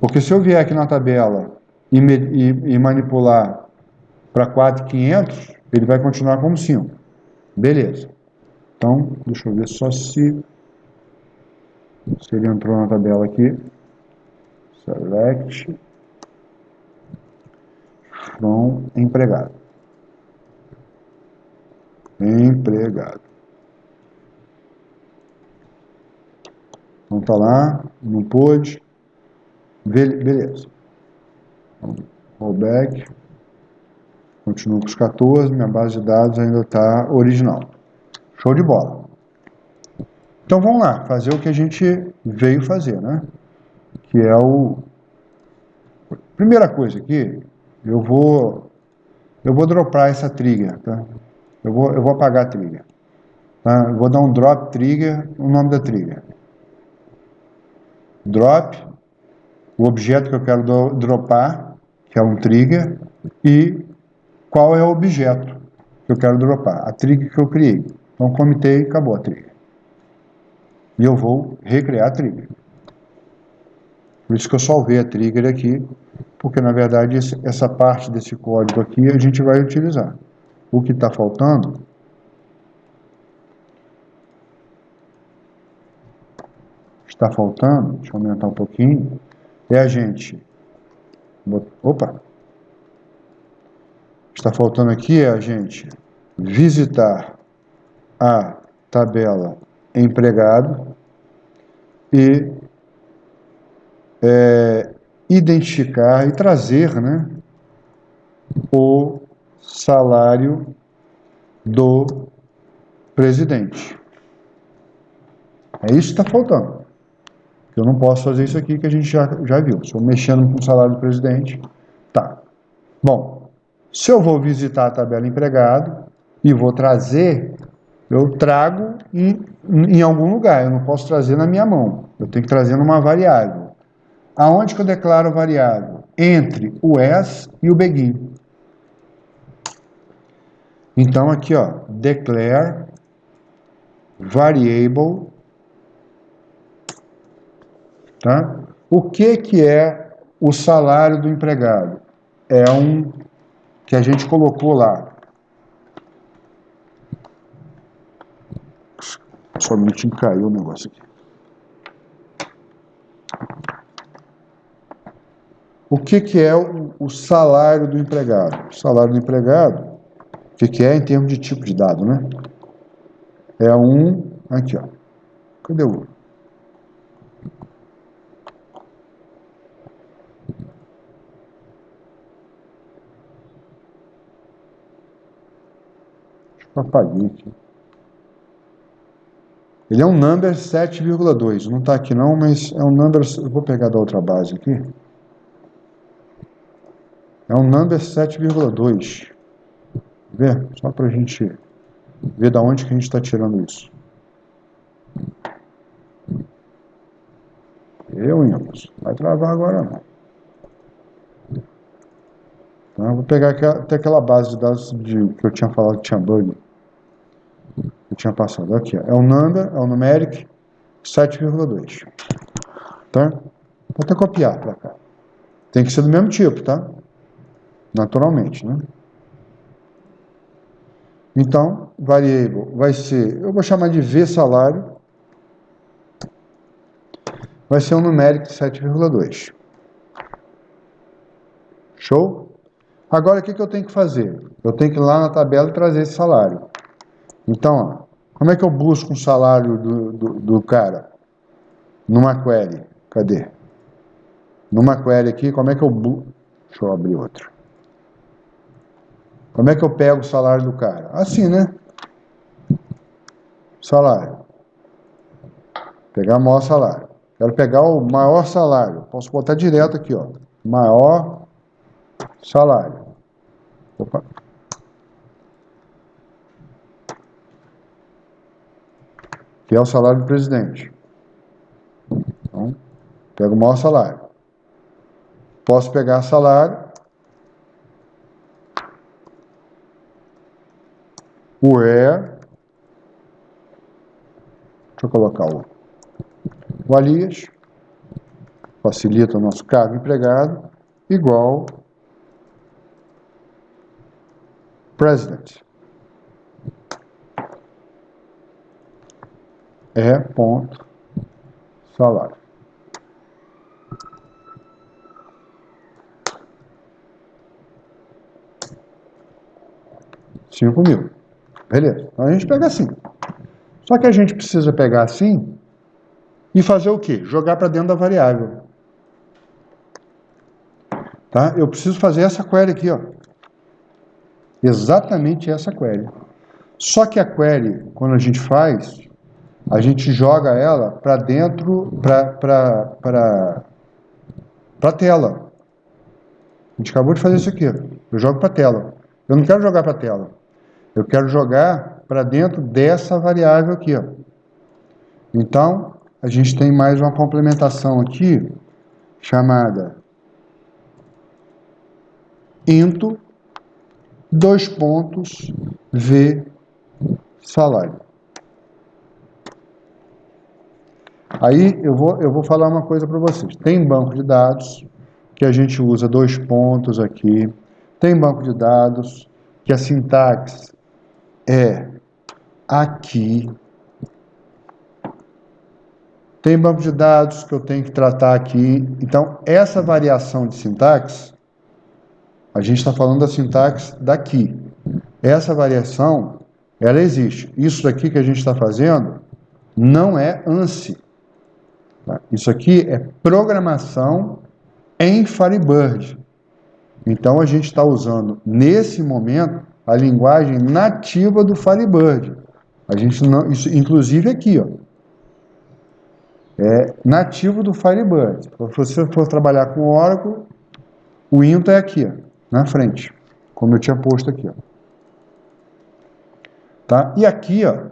Porque se eu vier aqui na tabela e manipular para 4.500, ele vai continuar como 5. Beleza. Então, deixa eu ver só se ele entrou na tabela aqui. Select from empregado. Empregado. Então tá lá, não pôde. Beleza. Então, rollback. Continuo com os 14, minha base de dados ainda está original. Show de bola. Então vamos lá, fazer o que a gente veio fazer, né? Que é Primeira coisa aqui, eu vou dropar essa trigger, tá? Eu vou apagar a trigger. Tá? Eu vou dar um drop trigger, o nome da trigger. Drop, o objeto que eu quero dropar, que é um trigger, e qual é o objeto que eu quero dropar, a trigger que eu criei. Então, comitei, acabou a trigger. E eu vou recriar a trigger. Por isso que eu salvei a trigger aqui, porque na verdade essa parte desse código aqui a gente vai utilizar. O que está faltando deixa eu aumentar um pouquinho, é a gente, opa, está faltando aqui é a gente visitar a tabela empregado e identificar e trazer, né, o salário do presidente. É isso que está faltando. Eu não posso fazer isso aqui que a gente já viu. Estou mexendo com o salário do presidente. Tá. Bom, se eu vou visitar a tabela empregado e vou trazer, eu trago em algum lugar. Eu não posso trazer na minha mão. Eu tenho que trazer numa variável. Aonde que eu declaro a variável? Entre o as e o begin. Então, aqui, ó, declare variable, tá? O que é o salário do empregado? É um que a gente colocou lá. Só um minutinho, caiu o negócio aqui. O que é o salário do empregado? O salário do empregado, o que é em termos de tipo de dado, né? É um, aqui, ó. Cadê o? Eu apaguei aqui. Ele é um number 7,2. Não está aqui não, mas é um number... Eu vou pegar da outra base aqui. É um number 7,2. Vê? Só para a gente ver da onde que a gente está tirando isso. Vai travar agora não. Então, eu vou pegar até aquela base de dados que eu tinha falado que tinha bug. Eu tinha passado aqui, ó. É um number, é um numeric 7,2. Tá? Vou até copiar para cá. Tem que ser do mesmo tipo, tá? Naturalmente, né? Então, variable vai ser, eu vou chamar de V salário, vai ser um numeric 7,2. Show? Agora, o que eu tenho que fazer? Eu tenho que ir lá na tabela e trazer esse salário. Então, ó, como é que eu busco um salário do cara? Numa query. Cadê? Numa query aqui, como é que eu busco? Deixa eu abrir outro. Como é que eu pego o salário do cara? Assim, né? Salário. Pegar o maior salário. Quero pegar o maior salário. Posso botar direto aqui, ó. Maior salário. Opa. Que é o salário do presidente. Então, pego o maior salário. Posso pegar salário. Where. Deixa eu colocar o alias. Facilita o nosso cargo empregado. Igual president. Ponto salário. R$5.000. Beleza. Então a gente pega assim. Só que a gente precisa pegar assim e fazer o quê? Jogar para dentro da variável. Tá? Eu preciso fazer essa query aqui, ó. Exatamente essa query. Só que a query, quando a gente faz, a gente joga ela para dentro, para a tela. A gente acabou de fazer isso aqui. Eu jogo para a tela. Eu não quero jogar para a tela. Eu quero jogar para dentro dessa variável aqui, ó. Então, a gente tem mais uma complementação aqui, chamada into, V salário. Aí eu vou falar uma coisa para vocês. Tem banco de dados que a gente usa 2 pontos aqui. Tem banco de dados que a sintaxe é aqui. Tem banco de dados que eu tenho que tratar aqui. Então, essa variação de sintaxe, a gente está falando da sintaxe daqui. Essa variação, ela existe. Isso daqui que a gente está fazendo não é ANSI. Tá? Isso aqui é programação em Firebird. Então, a gente está usando, nesse momento, a linguagem nativa do Firebird. A gente não, isso, inclusive aqui, ó, é nativo do Firebird. Se você for trabalhar com o Oracle, o INTA é aqui, ó, na frente, como eu tinha posto aqui, ó. Tá? E aqui, ó,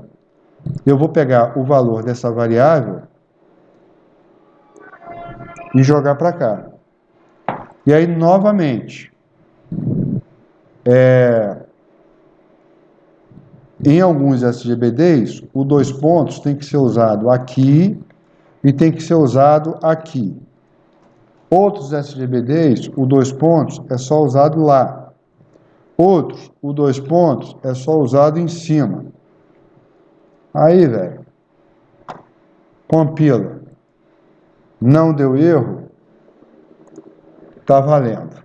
eu vou pegar o valor dessa variável e jogar para cá. E aí, novamente, em alguns SGBDs, o 2 pontos tem que ser usado aqui e tem que ser usado aqui. Outros SGBDs, o 2 pontos é só usado lá. Outros, o 2 pontos é só usado em cima. Aí, velho, compila. Não deu erro, tá valendo.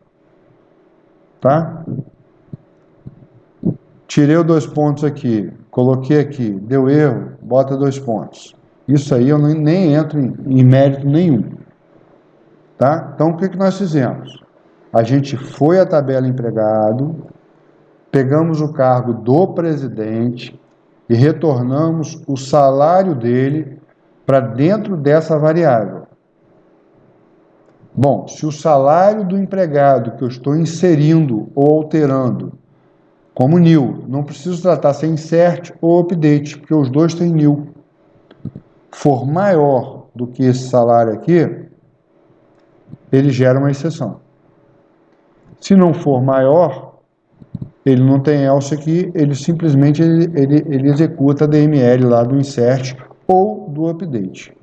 Tá? Tirei o 2 pontos aqui, coloquei aqui, deu erro, bota 2 pontos. Isso aí eu nem entro em mérito nenhum. Tá? Então, o que nós fizemos? A gente foi à tabela empregado, pegamos o cargo do presidente e retornamos o salário dele para dentro dessa variável. Bom, se o salário do empregado que eu estou inserindo ou alterando, como new, não preciso tratar sem insert ou update, porque os dois têm new, for maior do que esse salário aqui, ele gera uma exceção. Se não for maior, ele não tem else aqui, ele simplesmente ele executa a DML lá do insert ou do update.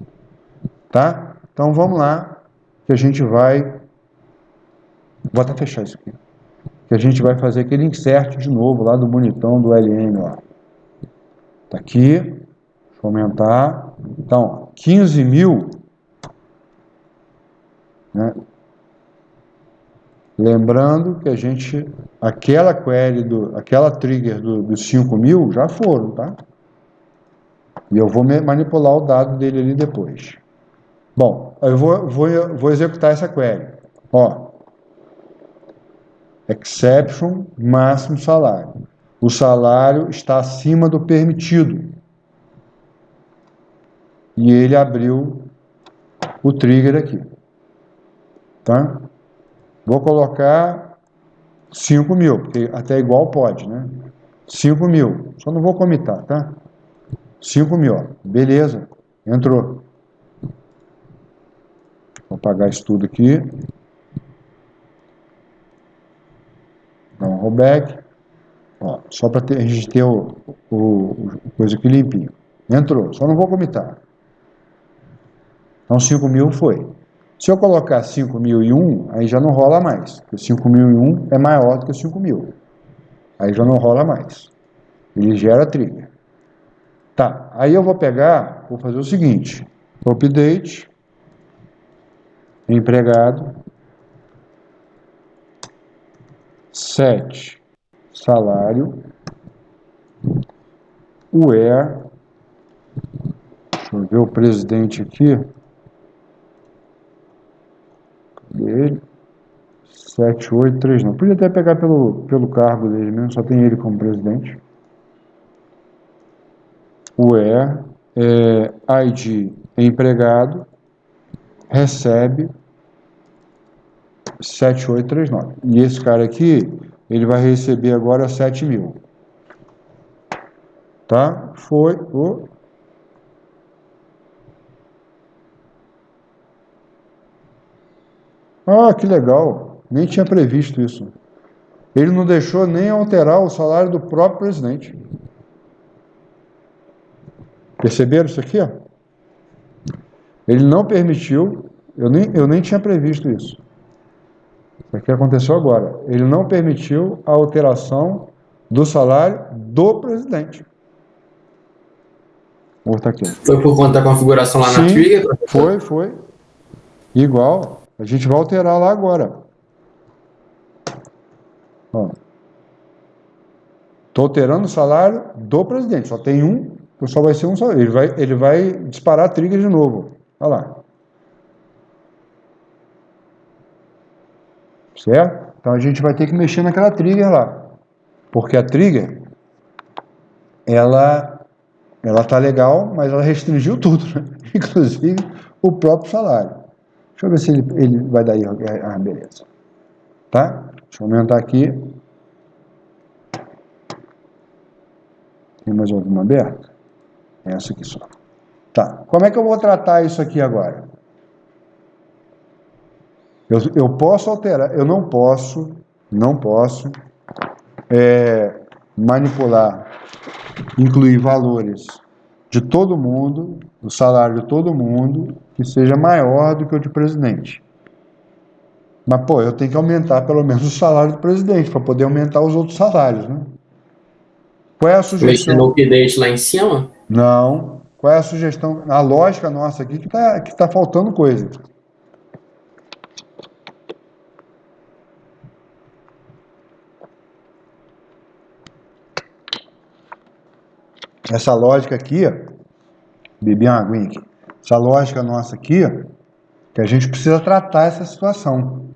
Tá? Então vamos lá, que a gente vai... Vou até fechar isso aqui. Que a gente vai fazer aquele insert de novo lá do bonitão do LM lá. Tá aqui. Deixa eu aumentar. Então, 15 mil, né? Lembrando que a gente, aquela query, aquela trigger dos 5 mil já foram, tá? E eu vou manipular o dado dele ali depois. Bom, eu vou executar essa query. Ó, exception, máximo salário. O salário está acima do permitido. E ele abriu o trigger aqui. Tá? Vou colocar 5 mil, porque até igual pode, né? 5 mil. Só não vou comitar, tá? 5 mil, ó. Beleza. Entrou. Vou apagar isso tudo aqui. Dá um rollback. Ó, só para a gente ter o coisa aqui limpinho. Entrou. Só não vou comitar. Então 5 mil foi. Se eu colocar 5.001, aí já não rola mais. Porque 5.001 é maior do que 5.000. Aí já não rola mais. Ele gera trigger. Tá, aí eu vou pegar, vou fazer o seguinte. Update. Empregado. Set. Salário. Where. Deixa eu ver o presidente aqui. Dele, 7839. Podia até pegar pelo cargo dele mesmo, só tem ele como presidente. Where, ID empregado, recebe 7839. E esse cara aqui, ele vai receber agora 7 mil. Tá? Foi o... Ah, que legal. Nem tinha previsto isso. Ele não deixou nem alterar o salário do próprio presidente. Perceberam isso aqui? Ó? Ele não permitiu, eu nem tinha previsto isso. Isso aqui aconteceu agora. Ele não permitiu a alteração do salário do presidente. Vou botar aqui. Foi por conta da configuração lá na Sim, trigger, professor? foi. Igual. A gente vai alterar lá agora. Estou alterando o salário do presidente. Só tem um, só vai ser um salário. Ele vai disparar a trigger de novo. Olha lá. Certo? Então a gente vai ter que mexer naquela trigger lá. Porque a trigger, ela tá legal, mas ela restringiu tudo, né? Inclusive o próprio salário. Deixa eu ver se ele vai dar erro. Ah, beleza. Tá? Deixa eu aumentar aqui. Tem mais alguma aberta? Essa aqui só. Tá. Como é que eu vou tratar isso aqui agora? Eu posso alterar, eu não posso manipular, incluir valores de todo mundo, do salário de todo mundo, que seja maior do que o de presidente. Mas, pô, eu tenho que aumentar pelo menos o salário do presidente, para poder aumentar os outros salários, né? Qual é a sugestão? Mexer no update lá em cima? Não. Qual é a sugestão? A lógica nossa aqui que tá faltando coisa. Essa lógica aqui, ó, bebi uma aguinha aqui. Essa lógica nossa aqui, ó, que a gente precisa tratar essa situação.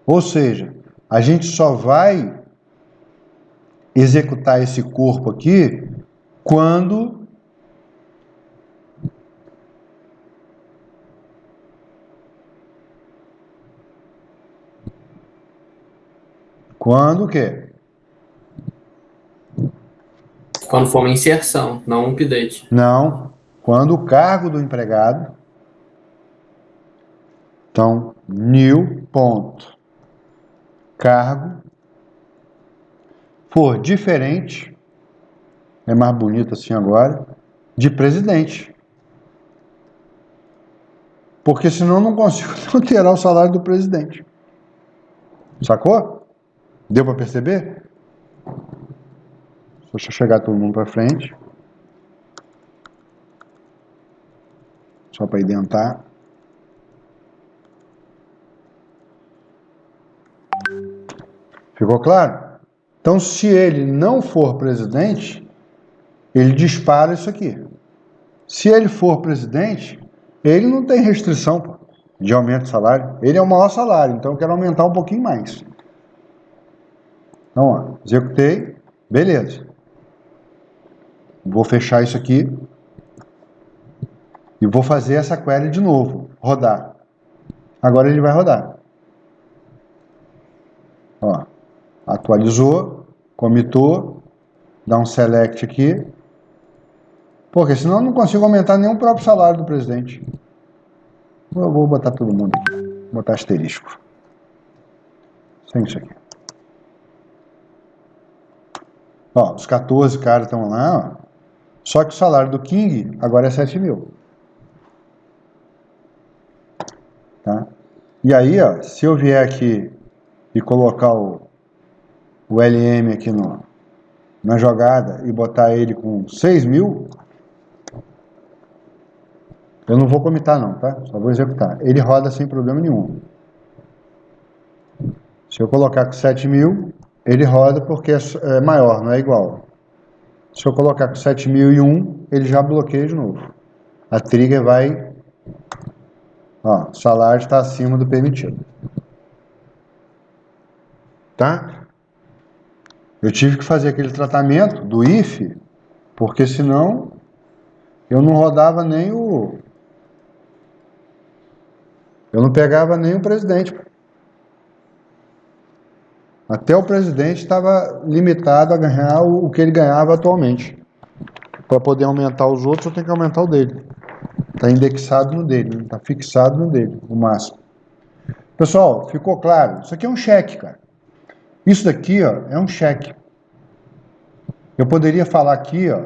Ou seja, a gente só vai executar esse corpo aqui quando o quê? Quando for uma inserção, não um update. Não. Quando o cargo do empregado, então, new ponto, cargo, for diferente, é mais bonito assim agora, de presidente. Porque senão eu não consigo alterar o salário do presidente. Sacou? Deu para perceber? Deixa eu chegar todo mundo para frente. Só para identar. Ficou claro? Então, se ele não for presidente, ele dispara isso aqui. Se ele for presidente, ele não tem restrição, pô, de aumento de salário. Ele é o maior salário, então eu quero aumentar um pouquinho mais. Então, ó, executei, beleza. Vou fechar isso aqui e vou fazer essa query de novo, rodar. Agora ele vai rodar. Ó, atualizou, comitou, dá um select aqui. Porque senão eu não consigo aumentar nenhum próprio salário do presidente. Eu vou botar todo mundo aqui. Vou botar asterisco. Sem isso aqui. Ó, os 14 caras estão lá, ó. Só que o salário do King agora é 7 mil. Tá? E aí, ó, se eu vier aqui e colocar o LM aqui na jogada e botar ele com 6 mil, eu não vou comitar não, tá? Só vou executar. Ele roda sem problema nenhum. Se eu colocar com 7 mil, ele roda porque é maior, não é igual. Se eu colocar com 7.001, ele já bloqueia de novo. A trigger vai... Ó, o salário está acima do permitido. Tá? Eu tive que fazer aquele tratamento do if, porque senão eu não rodava nem o... Eu não pegava nem o presidente. Até o presidente estava limitado a ganhar o que ele ganhava atualmente. Para poder aumentar os outros, eu tenho que aumentar o dele. Está indexado no dele, está fixado no dele, o máximo. Pessoal, ficou claro? Isso aqui é um cheque, cara. Isso daqui, ó, é um cheque. Eu poderia falar aqui, ó,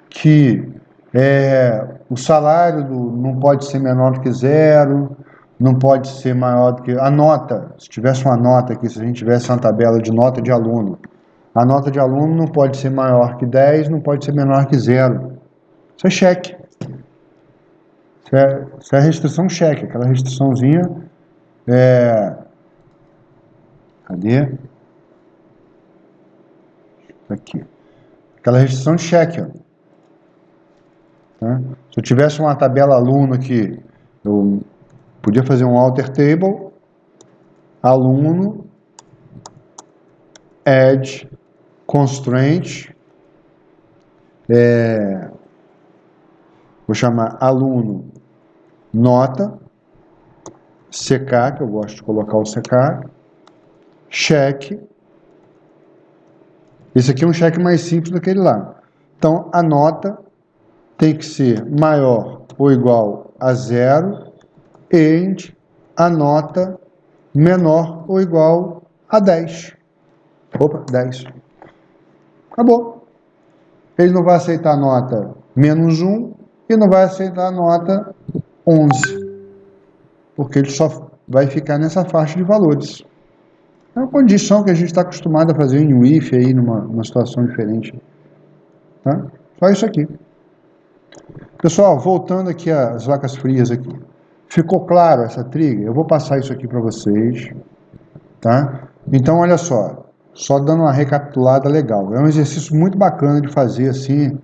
que O salário não pode ser menor do que zero, não pode ser maior do que... A nota, se tivesse uma nota aqui, se a gente tivesse uma tabela de nota de aluno, a nota de aluno não pode ser maior que 10, não pode ser menor que zero. Isso é cheque. Isso é restrição cheque, aquela restriçãozinha. Cadê? Aqui. Aquela restrição de cheque, ó. Tá? Se eu tivesse uma tabela aluno aqui, eu podia fazer um alter table, aluno, add, constraint, vou chamar aluno, nota, CK, que eu gosto de colocar o CK, cheque. Esse aqui é um cheque mais simples do que aquele lá. Então, a nota tem que ser maior ou igual a 0 e a nota menor ou igual a 10. Opa, 10. Acabou. Ele não vai aceitar a nota menos 1 e não vai aceitar a nota 11. Porque ele só vai ficar nessa faixa de valores. É uma condição que a gente está acostumado a fazer em um if aí, numa situação diferente. Tá? Só isso aqui. Pessoal, voltando aqui às vacas frias aqui. Ficou claro essa trigger? Eu vou passar isso aqui para vocês. Tá? Então, olha só dando uma recapitulada legal. É um exercício muito bacana de fazer assim,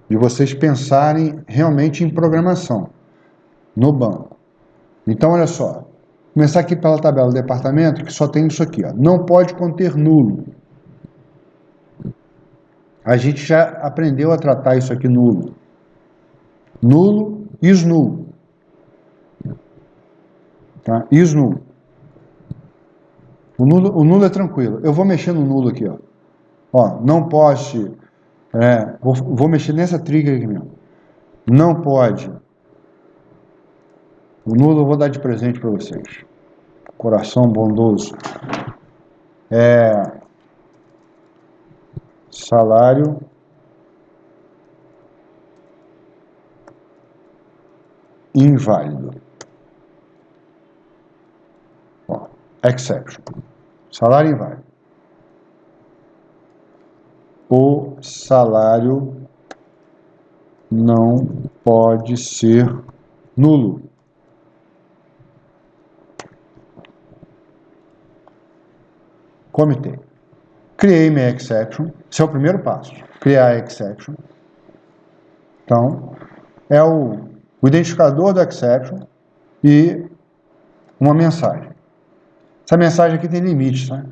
de vocês pensarem realmente em programação no banco. Então, olha só. Começar aqui pela tabela do departamento, que só tem isso aqui, ó. Não pode conter nulo. A gente já aprendeu a tratar isso aqui nulo. Nulo e null. Tá? Is null. O nulo é tranquilo. Eu vou mexer no nulo aqui, ó. Ó, não pode. Vou mexer nessa trigger aqui mesmo. Não pode. O nulo eu vou dar de presente para vocês. Coração bondoso. Salário inválido. Ó, exception. Salário inválido. O salário não pode ser nulo. Comitê. Criei minha exception. Esse é o primeiro passo. Criar a exception. Então, é o identificador do exception e uma mensagem. Essa mensagem aqui tem limite, tá?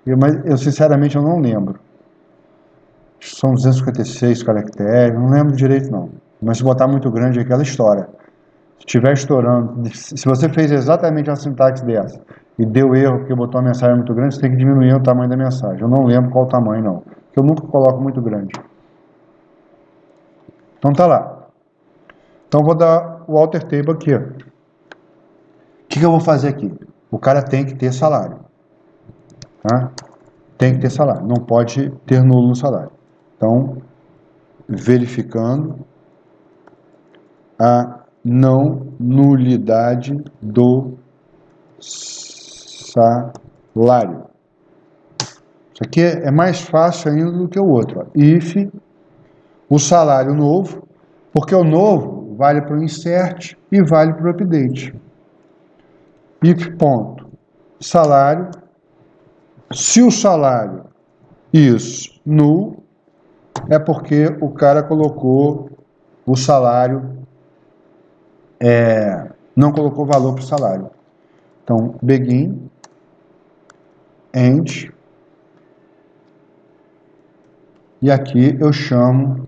Mas eu sinceramente eu não lembro. São 256 caracteres, não lembro direito não. Mas se botar muito grande aqui, ela estoura. Se estiver estourando, se você fez exatamente a sintaxe dessa e deu erro porque botou uma mensagem muito grande, você tem que diminuir o tamanho da mensagem. Eu não lembro qual o tamanho não, porque eu nunca coloco muito grande. Então tá lá. Então vou dar o alter table aqui. Ó. O que eu vou fazer aqui? O cara tem que ter salário. Tá? Tem que ter salário. Não pode ter nulo no salário. Então, verificando a não nulidade do salário. Isso aqui é mais fácil ainda do que o outro. Ó. If o salário novo, porque o novo vale para o insert e vale para o update. If ponto salário, se o salário is null, é porque o cara colocou o salário, não colocou valor para o salário. Então, begin, end, e aqui eu chamo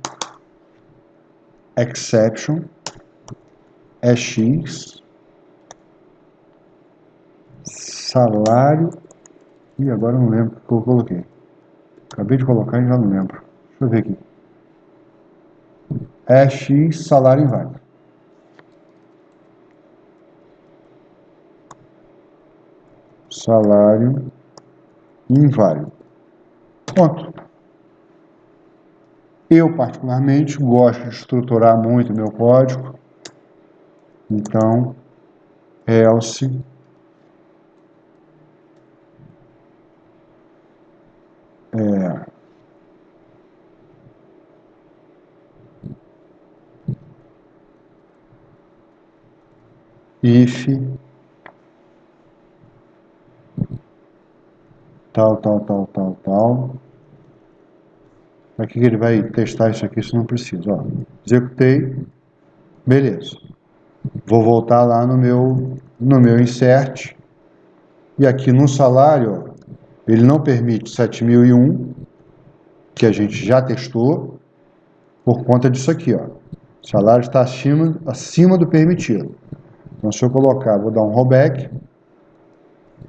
exception, é x, salário, e agora eu não lembro o que eu coloquei. Acabei de colocar e já não lembro. Deixa eu ver aqui. É x, salário inválido. Salário inválido. Ponto. Eu, particularmente, gosto de estruturar muito o meu código. Então, else if tal. Para que ele vai testar isso aqui se não precisa? Ó, executei, beleza. Vou voltar lá no meu insert. E aqui no salário, ó, ele não permite 7.001, que a gente já testou, por conta disso aqui, ó. O salário está acima do permitido. Então, se eu colocar, vou dar um rollback.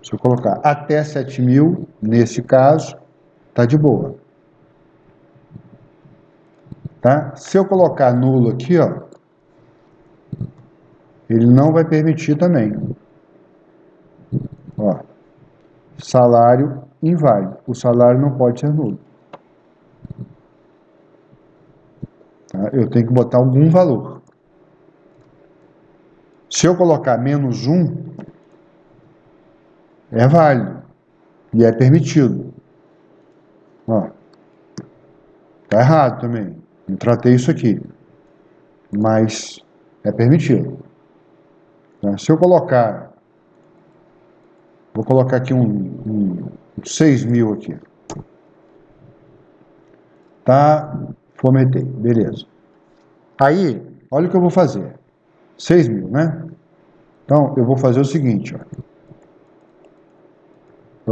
Se eu colocar até 7.000, nesse caso, tá de boa. Tá? Se eu colocar nulo aqui, ó, ele não vai permitir também. Ó, salário inválido. O salário não pode ser nulo. Tá? Eu tenho que botar algum valor. Se eu colocar -1, é válido. E é permitido. Ó, tá errado também. Eu tratei isso aqui. Mas é permitido. Tá? Se eu colocar... Vou colocar aqui um 6.000 aqui. Tá? Formatei. Beleza. Aí, olha o que eu vou fazer. 6.000, né? Então, eu vou fazer o seguinte, ó.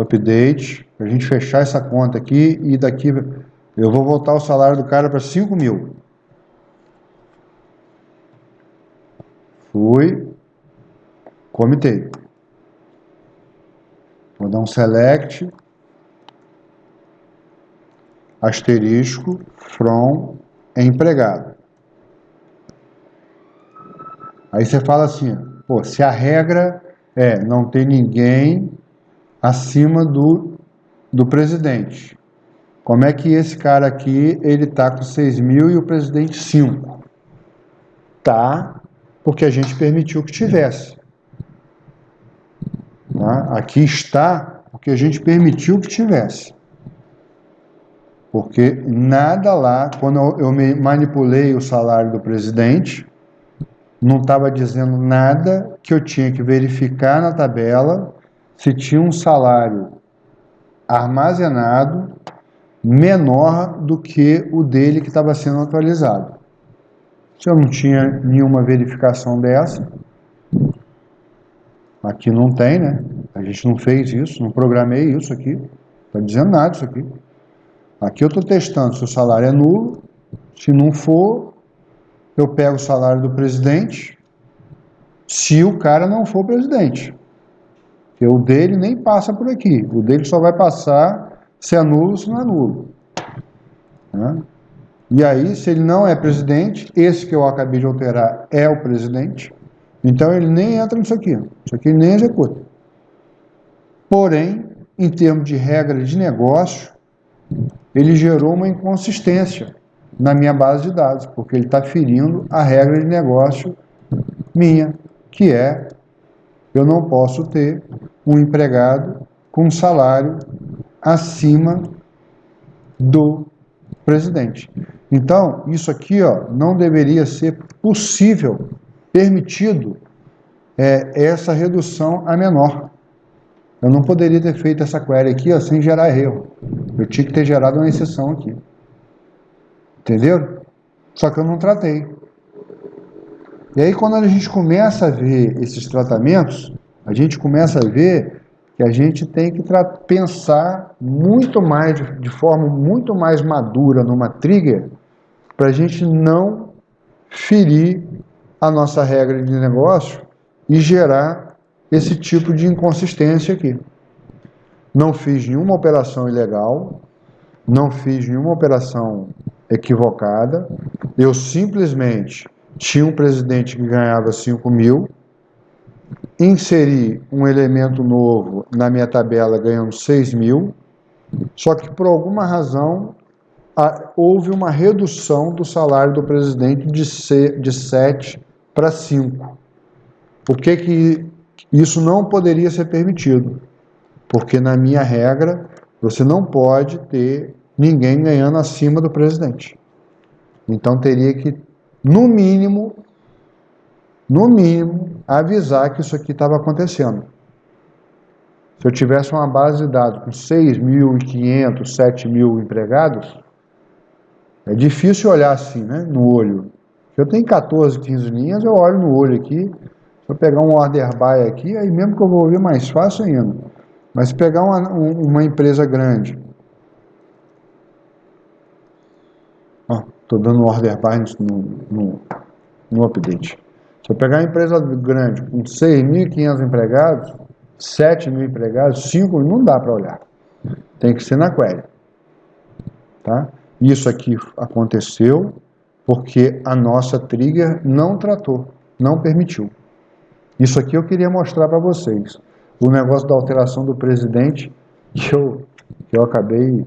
Update, para a gente fechar essa conta aqui, e daqui eu vou voltar o salário do cara para 5.000. Fui, comitei. Vou dar um select, asterisco, from, empregado. Aí você fala assim, pô, se a regra é não ter ninguém acima do presidente, como é que esse cara aqui, ele tá com 6.000 e o presidente 5? Tá, porque a gente permitiu que tivesse. Tá? Aqui está porque a gente permitiu que tivesse. Porque nada lá, quando eu manipulei o salário do presidente, não estava dizendo nada que eu tinha que verificar na tabela se tinha um salário armazenado menor do que o dele que estava sendo atualizado. Se eu não tinha nenhuma verificação dessa, aqui não tem, né? A gente não fez isso, não programei isso aqui. Não está dizendo nada isso aqui. Aqui eu estou testando se o salário é nulo. Se não for, eu pego o salário do presidente, se o cara não for presidente. Porque o dele nem passa por aqui. O dele só vai passar se é nulo ou se não é nulo. Né? E aí, se ele não é presidente, esse que eu acabei de alterar é o presidente. Então ele nem entra nisso aqui. Isso aqui ele nem executa. Porém, em termos de regra de negócio, ele gerou uma inconsistência na minha base de dados, porque ele está ferindo a regra de negócio minha, que é, eu não posso ter um empregado com salário acima do presidente. Então, isso aqui, ó, não deveria ser possível, permitido, essa redução a menor. Eu não poderia ter feito essa query aqui, ó, sem gerar erro. Eu tinha que ter gerado uma exceção aqui. Entendeu? Só que eu não tratei. E aí, quando a gente começa a ver esses tratamentos, a gente começa a ver que a gente tem que pensar muito mais, de forma muito mais madura numa trigger, para a gente não ferir a nossa regra de negócio e gerar esse tipo de inconsistência aqui. Não fiz nenhuma operação ilegal, não fiz nenhuma operação equivocada, eu simplesmente tinha um presidente que ganhava 5.000, inseri um elemento novo na minha tabela ganhando 6.000, só que por alguma razão houve uma redução do salário do presidente de 7 para 5. Por que isso não poderia ser permitido? Porque na minha regra, você não pode ter ninguém ganhando acima do presidente. Então teria que, no mínimo, avisar que isso aqui estava acontecendo. Se eu tivesse uma base de dados com 6.500, 7.000 empregados, é difícil olhar assim, né, no olho. Se eu tenho 14, 15 linhas, eu olho no olho aqui. Se eu pegar um order by aqui, aí mesmo que eu vou ver mais fácil ainda. Mas se pegar uma empresa grande, estou dando order by no update. Se eu pegar uma empresa grande com 6.500 empregados, 7.000 empregados, 5 não dá para olhar. Tem que ser na query. Tá? Isso aqui aconteceu porque a nossa trigger não tratou, não permitiu. Isso aqui eu queria mostrar para vocês. O negócio da alteração do presidente, que eu acabei...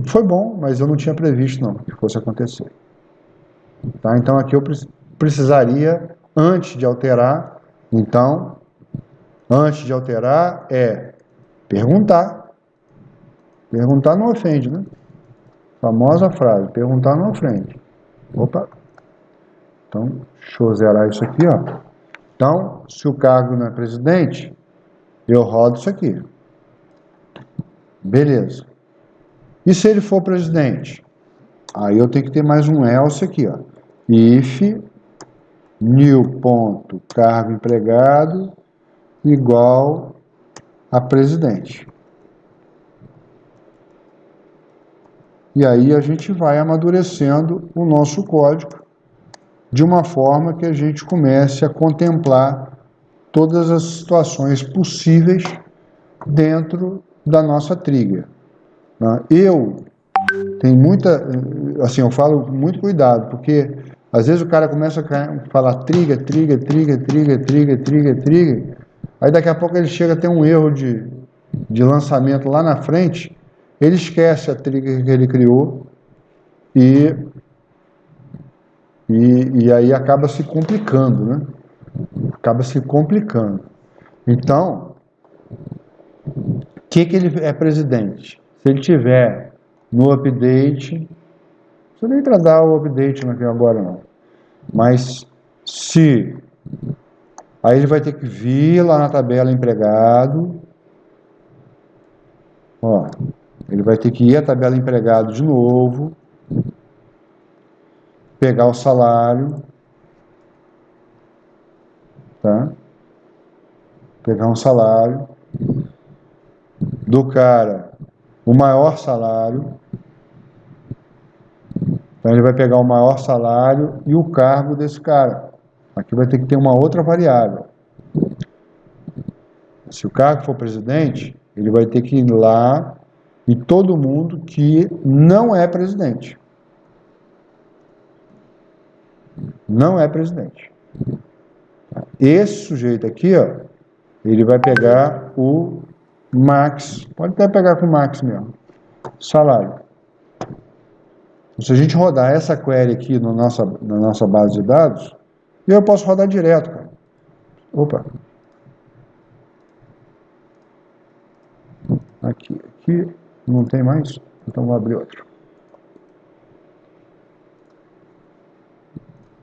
foi bom, mas eu não tinha previsto não que fosse acontecer. Tá? Então aqui eu precisaria, antes de alterar, perguntar. Perguntar não ofende, né? Famosa frase, perguntar não ofende. Opa! Então, deixa eu zerar isso aqui, ó. Então, se o cargo não é presidente, eu rodo isso aqui. Beleza. E se ele for presidente? Aí eu tenho que ter mais um else aqui, ó. If new.cargo empregado igual a presidente. E aí a gente vai amadurecendo o nosso código de uma forma que a gente comece a contemplar todas as situações possíveis dentro da nossa trigger. Eu tenho eu falo com muito cuidado, porque às vezes o cara começa a falar trigger, aí daqui a pouco ele chega a ter um erro de lançamento lá na frente, ele esquece a trigger que ele criou e aí acaba se complicando, né? Acaba se complicando. Então, o que ele é presidente? Se ele tiver no update, não precisa nem tratar o update aqui agora não, mas aí ele vai ter que vir lá na tabela empregado, ó, ele vai ter que ir à tabela empregado de novo, pegar o salário, tá? Pegar um salário do cara, o maior salário. Então ele vai pegar o maior salário e o cargo desse cara. Aqui vai ter que ter uma outra variável. Se o cargo for presidente, ele vai ter que ir lá e todo mundo que não é presidente. Não é presidente. Esse sujeito aqui, ó, ele vai pegar o max, pode até pegar com o max mesmo, salário. Se a gente rodar essa query aqui na nossa base de dados, eu posso rodar direto, cara. Opa. Aqui não tem mais, então vou abrir outro.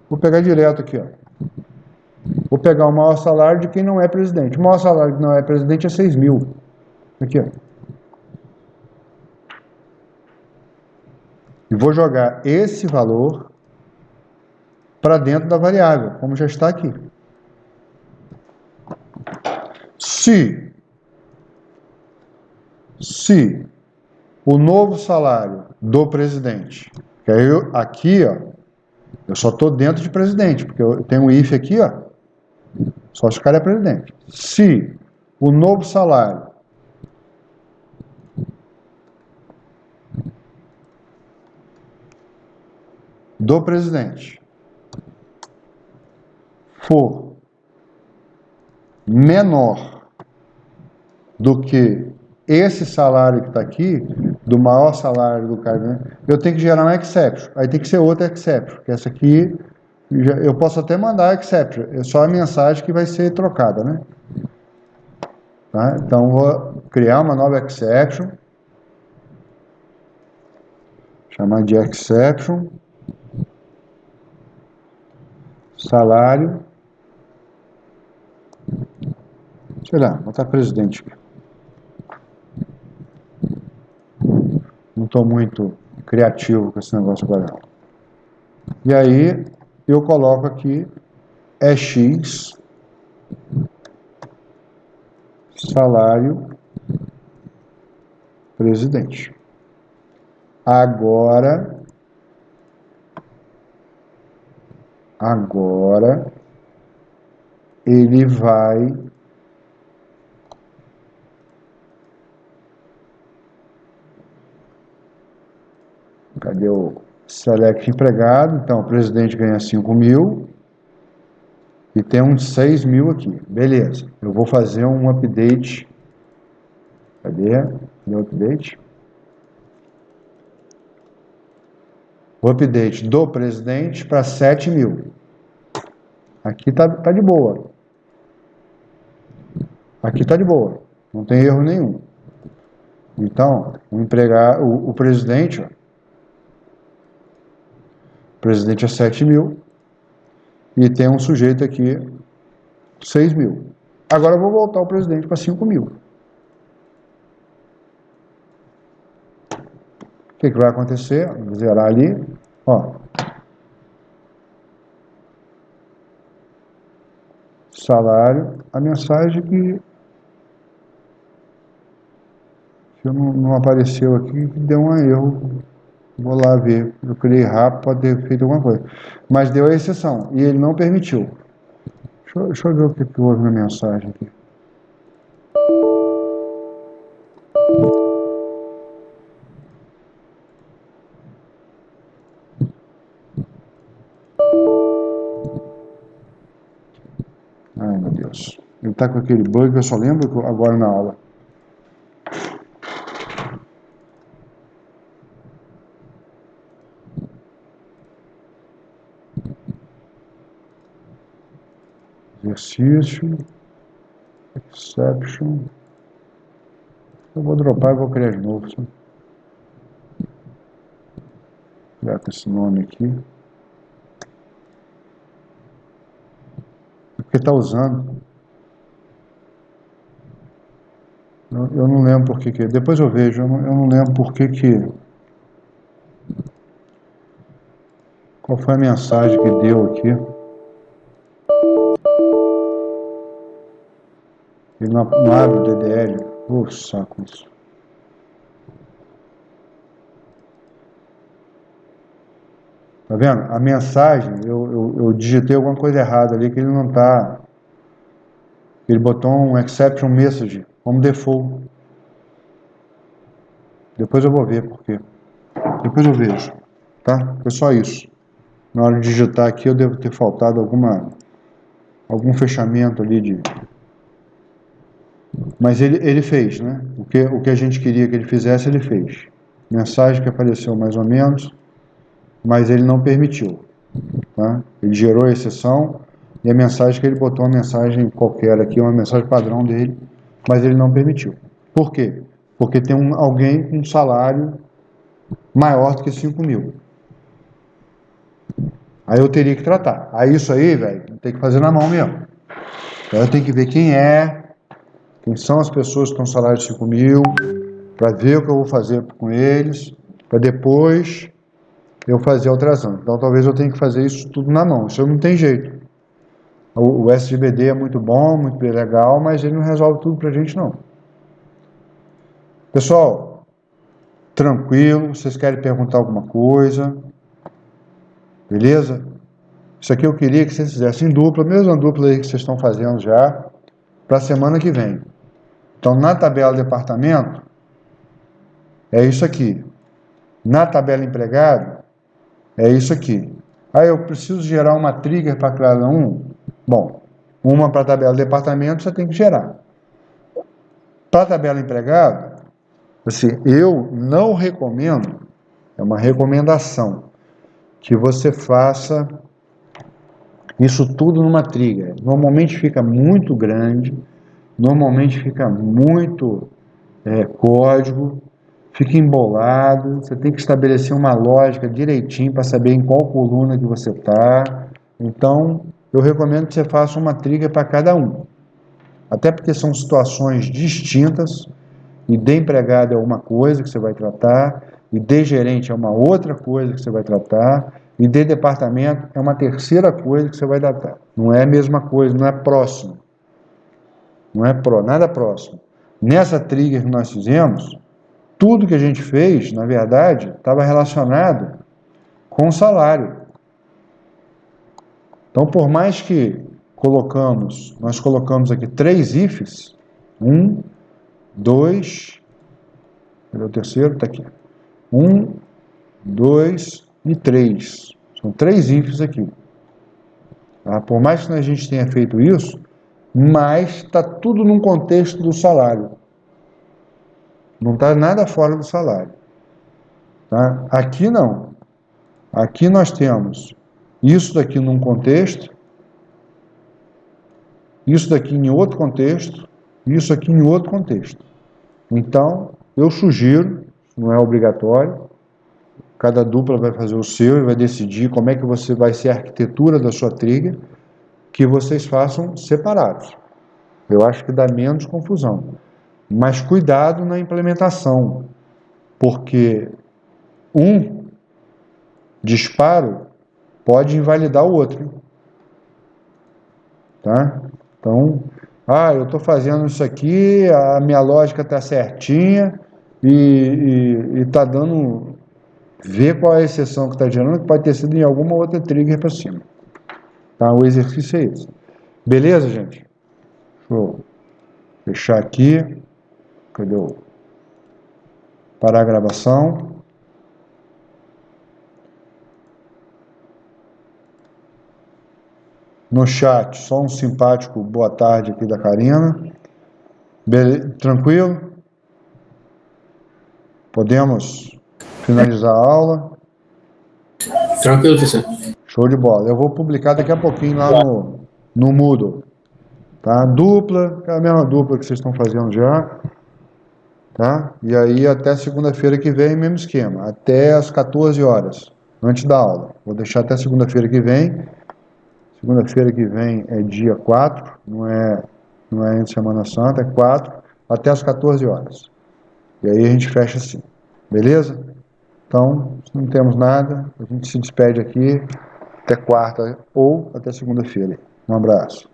Vou pegar direto aqui, ó. Vou pegar o maior salário de quem não é presidente. O maior salário que não é presidente é 6.000. Aqui, ó. E vou jogar esse valor para dentro da variável, como já está aqui. Se o novo salário do presidente, que aí aqui, ó, eu só estou dentro de presidente, porque eu tenho um if aqui, ó, só se o cara é presidente. Se o novo salário do presidente for menor do que esse salário que está aqui, do maior salário do cara, né, eu tenho que gerar um exception. Aí tem que ser outro exception, porque essa aqui, eu posso até mandar exception, é só a mensagem que vai ser trocada, né? Tá? Então, vou criar uma nova exception, chamar de exception, salário, sei lá, vou botar presidente aqui. Não estou muito criativo com esse negócio agora, não. E aí, eu coloco aqui, é X, salário, presidente. Agora, ele vai cadê o select empregado? Então, o presidente ganha 5.000 e tem uns 6.000 aqui. Beleza. Eu vou fazer um update. Cadê o update? O update do presidente para 7.000. Aqui tá de boa. Aqui tá de boa. Não tem erro nenhum. Então, o presidente, ó, o presidente é 7.000 e tem um sujeito aqui 6.000. Agora eu vou voltar o presidente para 5.000. O que vai acontecer? Vou zerar ali, ó. Salário, a mensagem que não apareceu aqui, que deu um erro. Vou lá ver, eu criei rápido, pode ter feito alguma coisa. Mas deu a exceção, e ele não permitiu. Deixa eu ver o que houve na mensagem aqui. Ai, meu Deus. Ele está com aquele bug que eu só lembro agora na aula. Exercício. Exception. Eu vou dropar e vou criar de novo. Vou criar com esse nome aqui. Porque está usando. Eu não lembro por que. Depois eu vejo, eu não lembro por que. Qual foi a mensagem que deu aqui? Ele não abre o DDL. Saco isso. Tá vendo? A mensagem, eu digitei alguma coisa errada ali, que ele não tá. Ele botou um exception message como default. Depois eu vou ver por quê. Depois eu vejo. Tá? Foi só isso. Na hora de digitar aqui, eu devo ter faltado algum fechamento ali de... Mas ele fez, né? O que a gente queria que ele fizesse, ele fez. Mensagem que apareceu mais ou menos, mas ele não permitiu. Tá? Ele gerou a exceção e a mensagem que ele botou, uma mensagem qualquer aqui, uma mensagem padrão dele, mas ele não permitiu. Por quê? Porque tem alguém com um salário maior do que 5.000. Aí eu teria que tratar. Aí isso aí, velho, tem que fazer na mão mesmo. Então eu tenho que ver quem são as pessoas que estão com salário de 5.000, para ver o que eu vou fazer com eles, para depois eu fazer a alteração. Então talvez eu tenha que fazer isso tudo na mão. Isso não tem jeito. O SGBD é muito bom, muito legal, mas ele não resolve tudo pra gente, não. Pessoal, tranquilo, vocês querem perguntar alguma coisa? Beleza? Isso aqui eu queria que vocês fizessem em dupla, mesma dupla aí que vocês estão fazendo já, para a semana que vem. Então, na tabela departamento, é isso aqui. Na tabela empregado, é isso aqui. Aí eu preciso gerar uma trigger para cada um? Bom, uma para a tabela departamento você tem que gerar. Para a tabela empregado, Assim, eu não recomendo, é uma recomendação, que você faça isso tudo numa trigger. Normalmente fica muito grande, normalmente fica muito código, fica embolado, você tem que estabelecer uma lógica direitinho para saber em qual coluna que você está. Então, eu recomendo que você faça uma trigger para cada um. Até porque são situações distintas, e de empregado é uma coisa que você vai tratar, e de gerente é uma outra coisa que você vai tratar, e de departamento é uma terceira coisa que você vai tratar. Não é a mesma coisa, não é próximo. Não é nada próximo. Nessa trigger que nós fizemos, tudo que a gente fez, na verdade, estava relacionado com o salário. Então, por mais que nós colocamos aqui 3 ifs, 1, 2, cadê o terceiro? Está aqui. 1, 2 e 3. São 3 ifs aqui. Tá? Por mais que a gente tenha feito isso, mas está tudo num contexto do salário. Não está nada fora do salário. Tá? Aqui não. Aqui nós temos isso daqui num contexto, isso daqui em outro contexto, isso aqui em outro contexto. Então, eu sugiro, não é obrigatório, cada dupla vai fazer o seu e vai decidir como é que vai ser a arquitetura da sua trigger, que vocês façam separados. Eu acho que dá menos confusão. Mas cuidado na implementação, porque um disparo pode invalidar o outro. Tá? Então, eu estou fazendo isso aqui, a minha lógica está certinha e está dando... Ver qual é a exceção que está gerando, que pode ter sido em alguma outra trigger para cima. Tá? O exercício é esse. Beleza, gente? Deixa eu fechar aqui. Cadê o... Parar a gravação. No chat, só um simpático boa tarde aqui da Karina. Tranquilo? Podemos finalizar a aula? Tranquilo, professor. Show de bola. Eu vou publicar daqui a pouquinho lá no Moodle. Tá? Dupla, é a mesma dupla que vocês estão fazendo já. Tá? E aí até segunda-feira que vem, mesmo esquema. Até às 14 horas, antes da aula. Vou deixar até segunda-feira que vem. Segunda-feira que vem é dia 4, não é em Semana Santa, é 4, até às 14 horas. E aí a gente fecha assim. Beleza? Então, se não temos nada, a gente se despede aqui até quarta ou até segunda-feira. Um abraço.